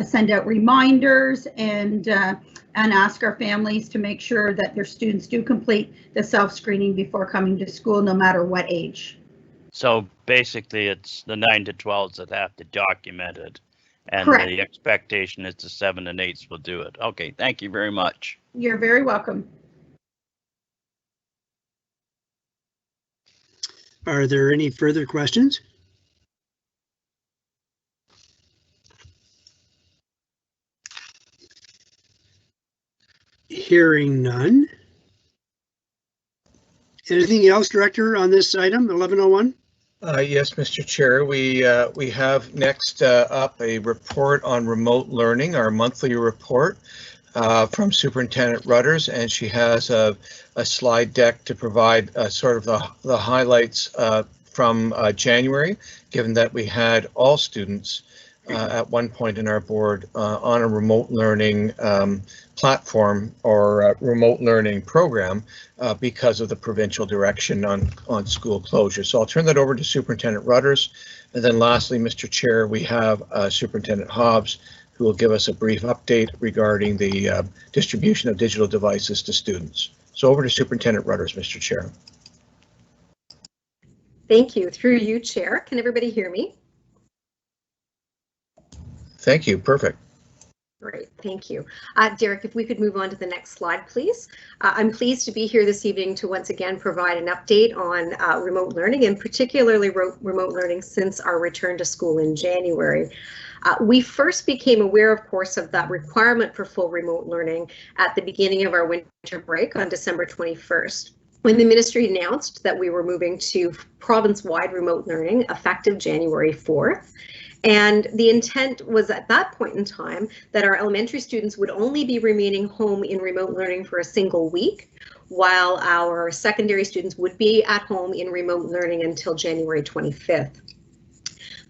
send out reminders and ask our families to make sure that their students do complete the self-screening before coming to school, no matter what age. So basically, it's the 9 to 12s that have to document it, and Correct. the expectation is the 7 and 8s will do it. Okay, thank you very much. You're very welcome. Are there any further questions? Hearing none. Anything else, Director, on this item, 1101? Yes, Mr. Chair, we have next up a report on remote learning, our monthly report from Superintendent Rudders, and she has a slide deck to provide sort of the highlights from January, given that we had all students at one point in our board on a remote learning platform or remote learning program because of the provincial direction on school closure. So I'll turn that over to Superintendent Rudders. And then lastly, Mr. Chair, we have Superintendent Hobbs, who will give us a brief update regarding the distribution of digital devices to students. So over to Superintendent Rudders, Mr. Chair. Thank you. Through you, Chair. Can everybody hear me? Thank you. Perfect. Great, thank you. Derek, if we could move on to the next slide, please. I'm pleased to be here this evening to once again provide an update on remote learning, and particularly remote learning since our return to school in January. We first became aware, of course, of that requirement for full remote learning at the beginning of our winter break on December 21st. When the ministry announced that we were moving to province-wide remote learning effective January 4th. And the intent was at that point in time that our elementary students would only be remaining home in remote learning for a single week, while our secondary students would be at home in remote learning until January 25th.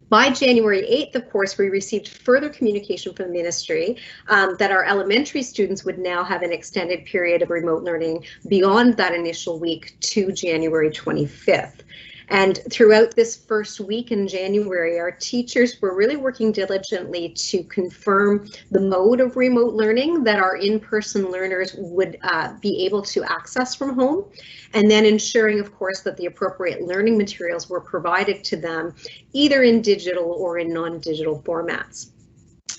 By January 8th, of course, we received further communication from the ministry that our elementary students would now have an extended period of remote learning beyond that initial week to January 25th. And throughout this first week in January, our teachers were really working diligently to confirm the mode of remote learning that our in-person learners would be able to access from home, and then ensuring, of course, that the appropriate learning materials were provided to them, either in digital or in non-digital formats.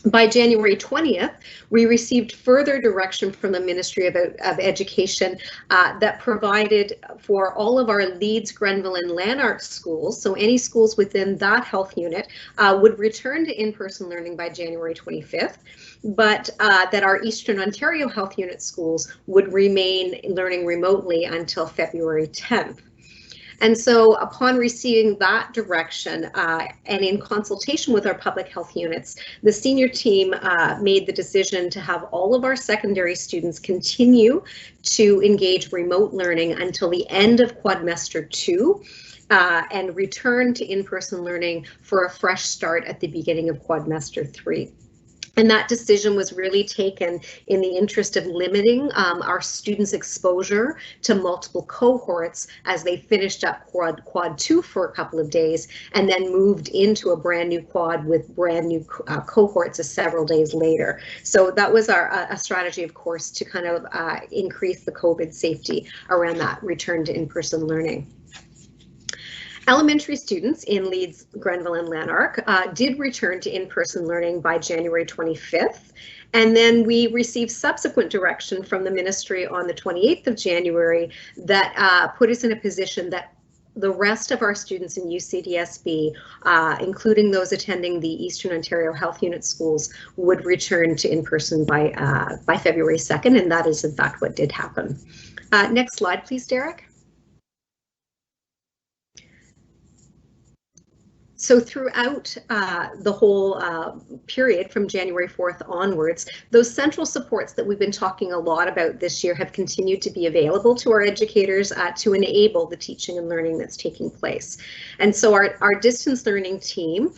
By January 20th, we received further direction from the Ministry of Education that provided for all of our Leeds, Grenville and Lanark schools, so any schools within that health unit would return to in-person learning by January 25th, but that our Eastern Ontario health unit schools would remain learning remotely until February 10th. And so upon receiving that direction and in consultation with our public health units, the senior team made the decision to have all of our secondary students continue to engage remote learning until the end of quadmester 2 and return to in-person learning for a fresh start at the beginning of quadmester 3. And that decision was really taken in the interest of limiting our students' exposure to multiple cohorts as they finished up quad 2 for a couple of days and then moved into a brand new quad with brand new cohorts several days later. So that was a strategy, of course, to kind of increase the COVID safety around that return to in-person learning. Elementary students in Leeds, Grenville and Lanark did return to in-person learning by January 25th. And then we received subsequent direction from the ministry on the 28th of January that put us in a position that the rest of our students in UCDSB, including those attending the Eastern Ontario Health Unit schools, would return to in-person by February 2nd, and that is in fact what did happen. Next slide, please, Derek. So throughout the whole period from January 4th onwards, those central supports that we've been talking a lot about this year have continued to be available to our educators to enable the teaching and learning that's taking place. And so our distance learning team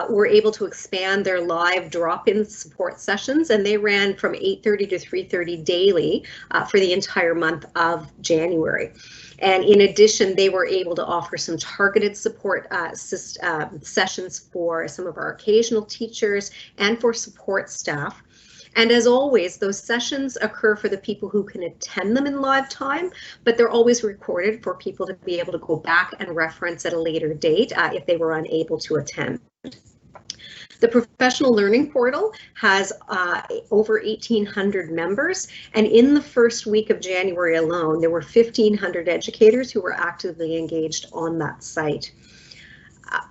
were able to expand their live drop-in support sessions, and they ran from 8:30 to 3:30 daily for the entire month of January. And in addition, they were able to offer some targeted support sessions for some of our occasional teachers and for support staff. And as always, those sessions occur for the people who can attend them in live time, but they're always recorded for people to be able to go back and reference at a later date if they were unable to attend. The professional learning portal has over 1,800 members, and in the first week of January alone, there were 1,500 educators who were actively engaged on that site.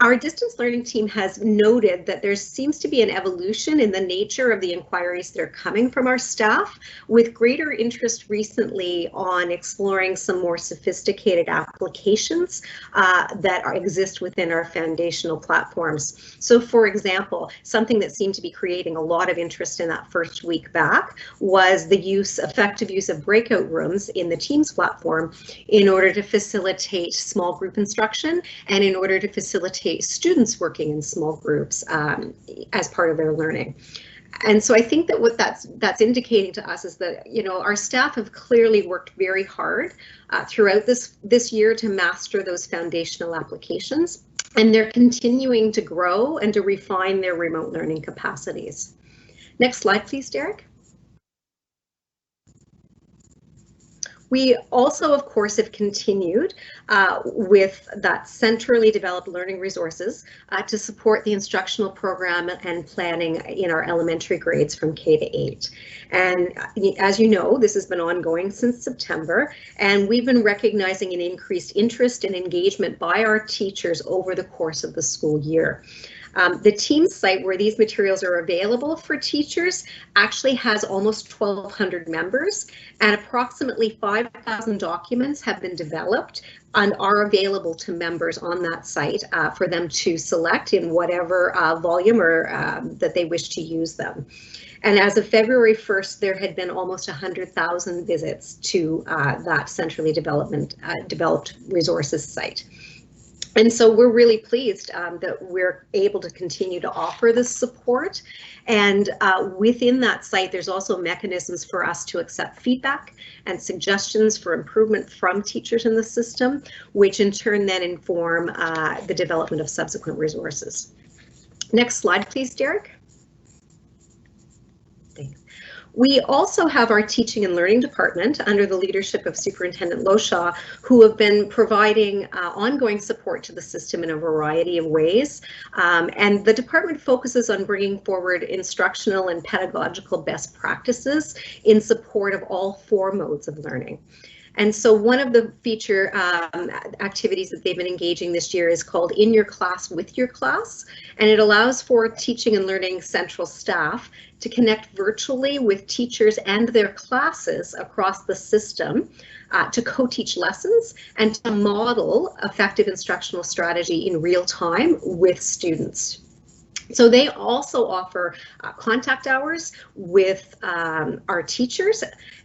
Our distance learning team has noted that there seems to be an evolution in the nature of the inquiries that are coming from our staff, with greater interest recently on exploring some more sophisticated applications that exist within our foundational platforms. So for example, something that seemed to be creating a lot of interest in that first week back was the effective use of breakout rooms in the Teams platform in order to facilitate small group instruction and in order to facilitate students working in small groups as part of their learning. And so I think that what that's indicating to us is that, you know, our staff have clearly worked very hard throughout this year to master those foundational applications, and they're continuing to grow and to refine their remote learning capacities. Next slide, please, Derek. We also, of course, have continued with that centrally developed learning resources to support the instructional program and planning in our elementary grades from K to 8. And as you know, this has been ongoing since September, and we've been recognizing an increased interest and engagement by our teachers over the course of the school year. The Teams site where these materials are available for teachers actually has almost 1,200 members, and approximately 5,000 documents have been developed and are available to members on that site for them to select in whatever volume or that they wish to use them. And as of February 1st, there had been almost 100,000 visits to that centrally developed resources site. And so we're really pleased that we're able to continue to offer this support. And within that site, there's also mechanisms for us to accept feedback and suggestions for improvement from teachers in the system, which in turn then inform the development of subsequent resources. Next slide, please, Derek. Thanks. We also have our teaching and learning department under the leadership of Superintendent Loshaw, who have been providing ongoing support to the system in a variety of ways. And the department focuses on bringing forward instructional and pedagogical best practices in support of all 4 modes of learning. And so one of the feature activities that they've been engaging this year is called In Your Class with Your Class, and it allows for teaching and learning central staff to connect virtually with teachers and their classes across the system to co-teach lessons and to model effective instructional strategy in real time with students. So they also offer contact hours with our teachers,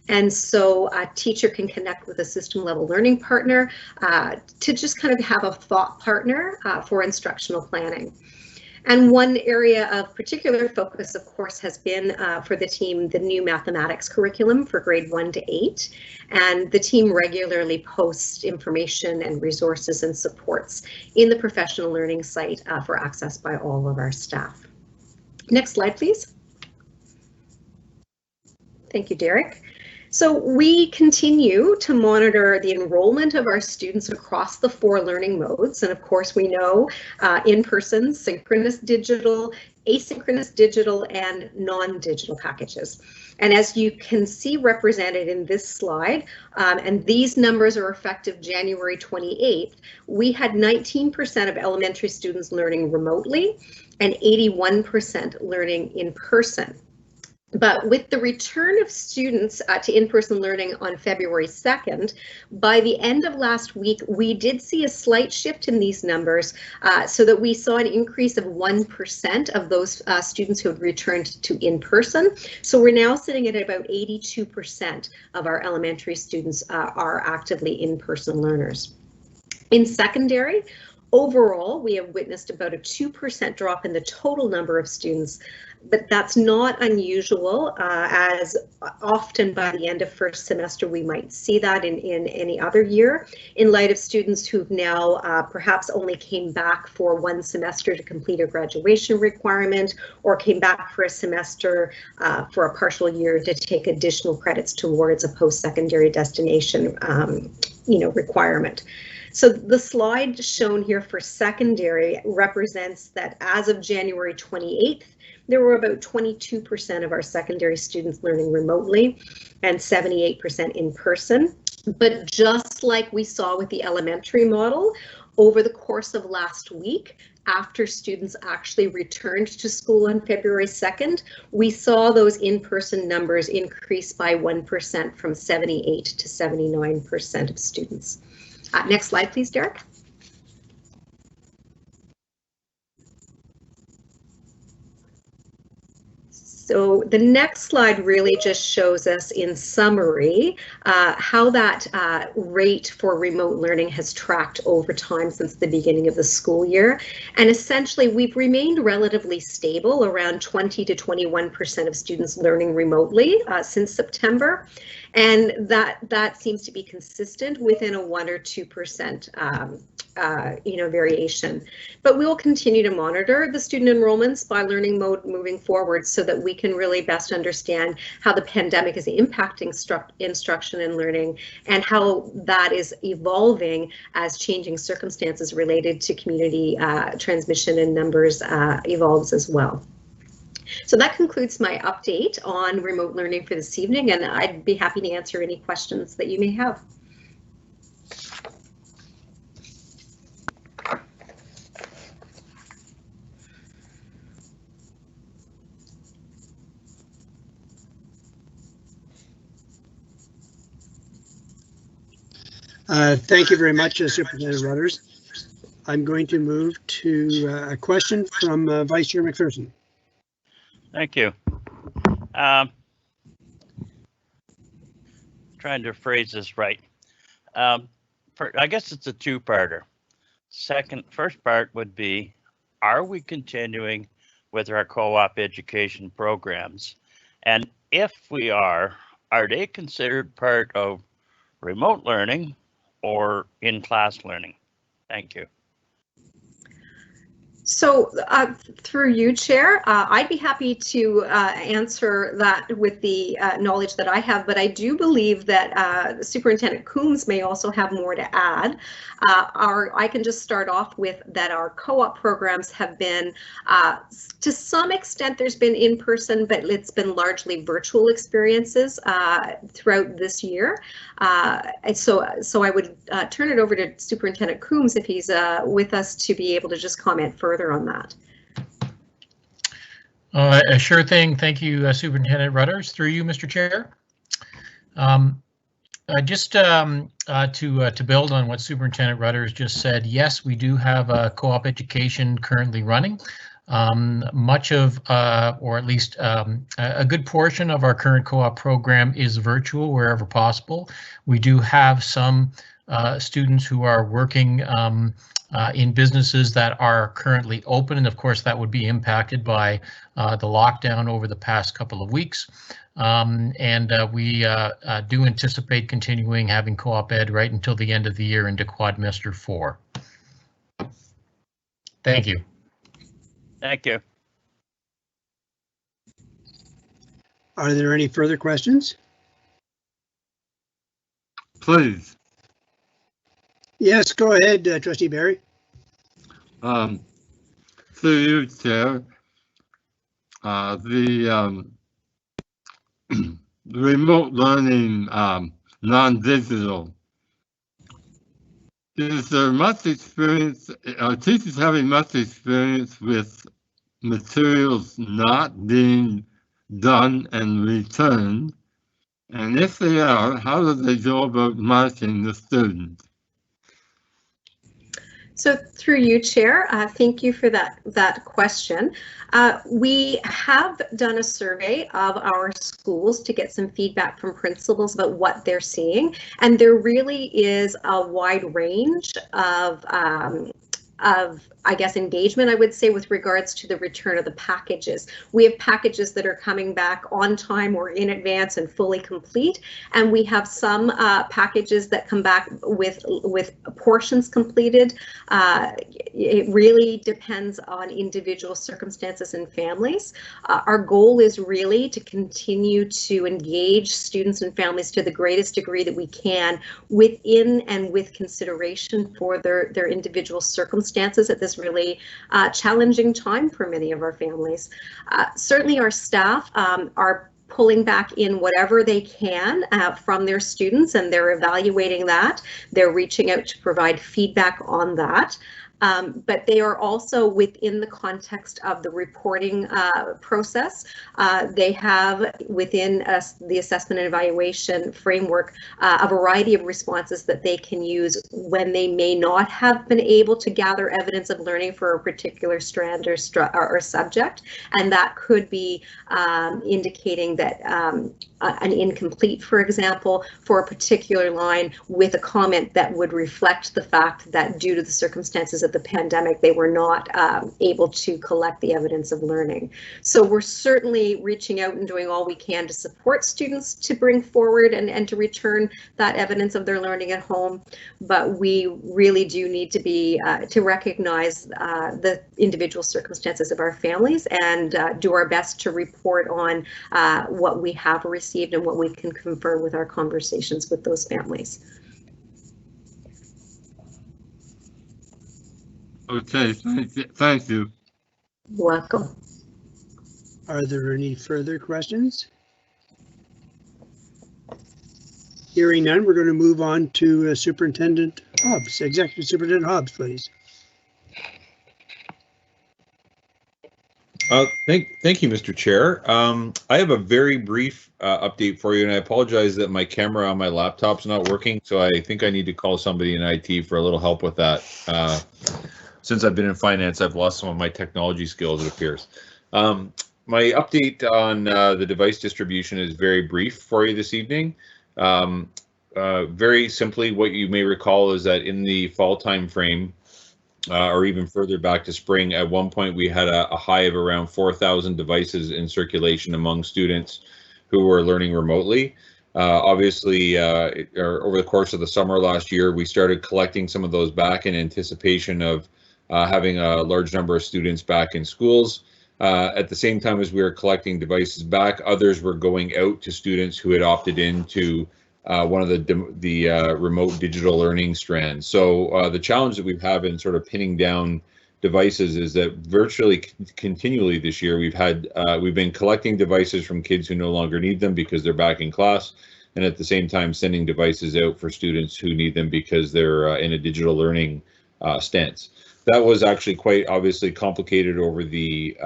and so a teacher can connect with a system level learning partner to just kind of have a thought partner for instructional planning. And one area of particular focus, of course, has been for the team, the new mathematics curriculum for grade 1 to 8. And the team regularly posts information and resources and supports in the professional learning site for access by all of our staff. Next slide, please. Thank you, Derek. So we continue to monitor the enrollment of our students across the 4 learning modes. And of course, we know in-person, synchronous digital, asynchronous digital, and non-digital packages. And as you can see represented in this slide, and these numbers are effective January 28th, we had 19% of elementary students learning remotely and 81% learning in person. But with the return of students to in-person learning on February 2nd, by the end of last week, we did see a slight shift in these numbers so that we saw an increase of 1% of those students who had returned to in-person. So we're now sitting at about 82% of our elementary students are actively in-person learners. In secondary, overall, we have witnessed about a 2% drop in the total number of students, but that's not unusual, as often by the end of first semester we might see that in any other year, in light of students who've now perhaps only came back for one semester to complete a graduation requirement, or came back for a semester for a partial year to take additional credits towards a post-secondary destination requirement. So the slide shown here for secondary represents that as of January 28th, there were about 22% of our secondary students learning remotely and 78% in person. But just like we saw with the elementary model, over the course of last week, after students actually returned to school on February 2nd, we saw those in-person numbers increase by 1% from 78 to 79% of students. Next slide, please, Derek. So the next slide really just shows us in summary how that rate for remote learning has tracked over time since the beginning of the school year. And essentially, we've remained relatively stable, around 20 to 21% of students learning remotely since September. And that seems to be consistent within a 1 or 2% variation. But we will continue to monitor the student enrollments by learning mode moving forward so that we can really best understand how the pandemic is impacting instruction and learning and how that is evolving as changing circumstances related to community transmission and numbers evolves as well. So that concludes my update on remote learning for this evening, and I'd be happy to answer any questions that you may have. Thank you very much, Superintendent Rudders. I'm going to move to a question from Vice Chair McPherson. Thank you. Trying to phrase this right. I guess it's a two-parter. First part would be, are we continuing with our co-op education programs? And if we are they considered part of remote learning or in-class learning? Thank you. So through you, Chair, I'd be happy to answer that with the knowledge that I have, but I do believe that Superintendent Coombs may also have more to add. I can just start off with that our co-op programs have been, to some extent, there's been in-person, but it's been largely virtual experiences throughout this year. So I would turn it over to Superintendent Coombs if he's with us to be able to just comment further on that. Sure thing. Thank you, Superintendent Rudders. Through you, Mr. Chair. Just to build on what Superintendent Rudders just said, yes, we do have a co-op education currently running. Much of, or at least a good portion of our current co-op program is virtual wherever possible. We do have some students who are working in businesses that are currently open, and of course that would be impacted by the lockdown over the past couple of weeks. We do anticipate continuing having co-op ed right until the end of the year into quadrimester 4. Thank you. Thank you. Are there any further questions? Please. Yes, go ahead, Trustee Barry. Through you, Chair. The remote learning, non-digital. Is there much experience, are teachers having much experience with materials not being done and returned? And if they are, how do they go about marking the student? So through you, Chair, thank you for that question. We have done a survey of our schools to get some feedback from principals about what they're seeing, and there really is a wide range of I guess, engagement, I would say, with regards to the return of the packages. We have packages that are coming back on time or in advance and fully complete, and we have some packages that come back with portions completed. It really depends on individual circumstances and families. Our goal is really to continue to engage students and families to the greatest degree that we can within and with consideration for their individual circumstances at this really challenging time for many of our families. Certainly our staff are pulling back in whatever they can from their students, and they're evaluating that. They're reaching out to provide feedback on that. But they are also within the context of the reporting process. They have within the assessment and evaluation framework a variety of responses that they can use when they may not have been able to gather evidence of learning for a particular strand or subject, and that could be indicating that an incomplete, for example, for a particular line with a comment that would reflect the fact that due to the circumstances of the pandemic, they were not able to collect the evidence of learning. So we're certainly reaching out and doing all we can to support students to bring forward and to return that evidence of their learning at home. But we really do need to be to recognize the individual circumstances of our families and do our best to report on what we have received and what we can confirm with our conversations with those families. Okay, thank you. Welcome. Are there any further questions? Hearing none, we're going to move on to Superintendent Hobbs. Executive Superintendent Hobbs, please. Thank you, Mr. Chair. I have a very brief update for you, and I apologize that my camera on my laptop's not working, so I think I need to call somebody in IT for a little help with that. Since I've been in finance, I've lost some of my technology skills, it appears. My update on the device distribution is very brief for you this evening. Very simply, what you may recall is that in the fall time frame, or even further back to spring, at one point we had a high of around 4,000 devices in circulation among students who were learning remotely. Obviously, over the course of the summer last year, we started collecting some of those back in anticipation of having a large number of students back in schools. At the same time as we were collecting devices back, others were going out to students who had opted into one of the remote digital learning strands. So the challenge that we've had in sort of pinning down devices is that virtually continually this year we've been collecting devices from kids who no longer need them because they're back in class, and at the same time sending devices out for students who need them because they're in a digital learning stance. That was actually quite obviously complicated over the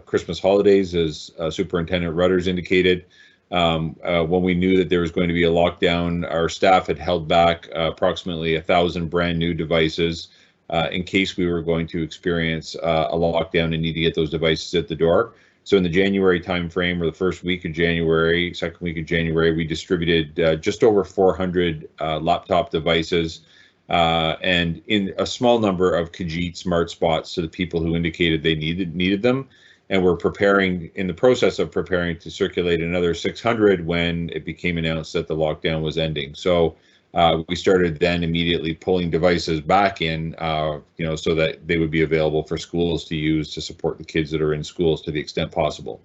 Christmas holidays, as Superintendent Rudders indicated. When we knew that there was going to be a lockdown, our staff had held back approximately 1,000 brand new devices in case we were going to experience a lockdown and need to get those devices at the door. So in the January timeframe, or the first week of January, second week of January, we distributed just over 400 laptop devices and in a small number of Khajiit smart spots to the people who indicated they needed them. And we're in the process of preparing to circulate another 600 when it became announced that the lockdown was ending. So we started then immediately pulling devices back in, so that they would be available for schools to use to support the kids that are in schools to the extent possible.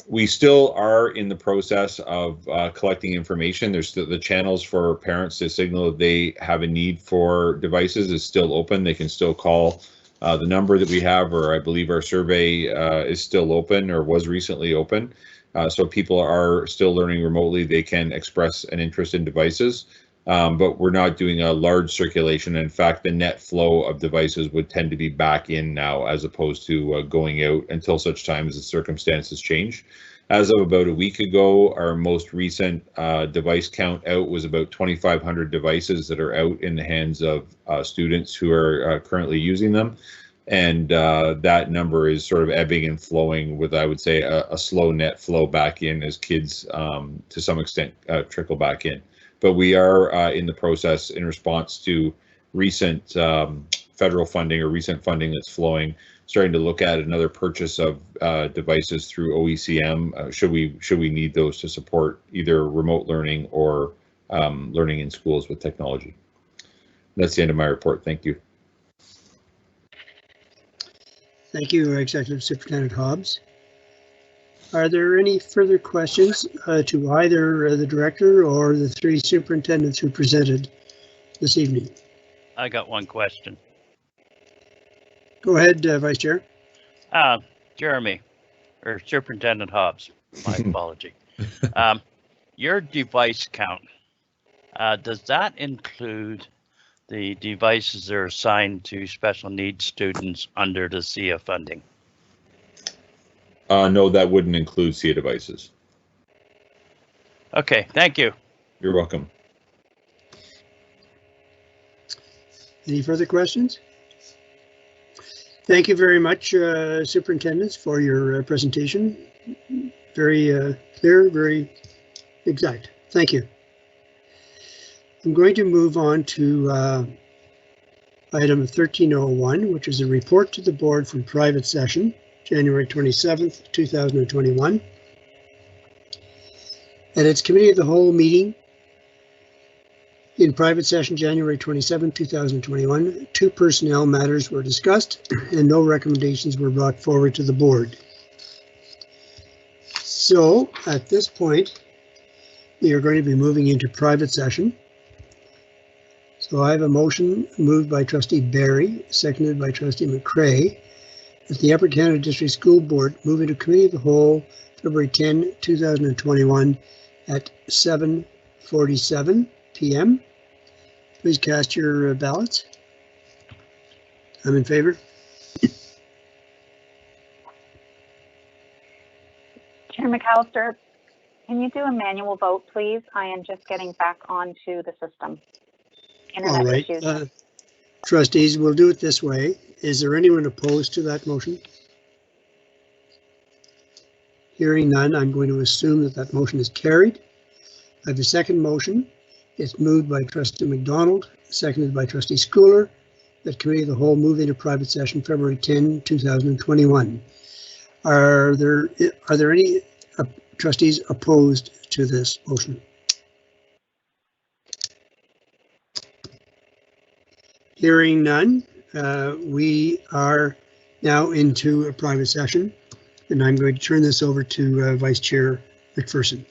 We still are in the process of collecting information. There's still the channels for parents to signal that they have a need for devices is still open. They can still call the number that we have, or I believe our survey is still open or was recently open. So people are still learning remotely. They can express an interest in devices, but we're not doing a large circulation. In fact, the net flow of devices would tend to be back in now as opposed to going out until such time as the circumstances change. As of about a week ago, our most recent device count out was about 2,500 devices that are out in the hands of students who are currently using them. And that number is sort of ebbing and flowing with, I would say, a slow net flow back in as kids, to some extent, trickle back in. But we are in the process, in response to recent federal funding or recent funding that's flowing, starting to look at another purchase of devices through OECM. Should we need those to support either remote learning or learning in schools with technology? That's the end of my report. Thank you. Thank you, Executive Superintendent Hobbs. Are there any further questions to either the director or the three superintendents who presented this evening? I got one question. Go ahead, Vice Chair. Jeremy, or Superintendent Hobbs, my apology. Your device count, does that include the devices that are assigned to special needs students under the SIA funding? No, that wouldn't include SIA devices. Okay, thank you. You're welcome. Any further questions? Thank you very much, superintendents, for your presentation. Very clear, very exact. Thank you. I'm going to move on to item 1301, which is a report to the board from private session, January 27th, 2021. At its committee of the whole meeting in private session, January 27, 2021, 2 personnel matters were discussed and no recommendations were brought forward to the board. So at this point, we are going to be moving into private session. So I have a motion moved by Trustee Barry, seconded by Trustee McCrae, that the Upper Canada District School Board move into committee of the whole February 10, 2021 at 7:47 p.m. Please cast your ballots. I'm in favor. Chair McAllister, can you do a manual vote, please? I am just getting back onto the system. All right, trustees, we'll do it this way. Is there anyone opposed to that motion? Hearing none, I'm going to assume that that motion is carried. I have a second motion. It's moved by Trustee McDonald, seconded by Trustee Schooler, that committee of the whole move into private session February 10, 2021. Are there any trustees opposed to this motion? Hearing none, we are now into a private session, and I'm going to turn this over to Vice Chair McPherson.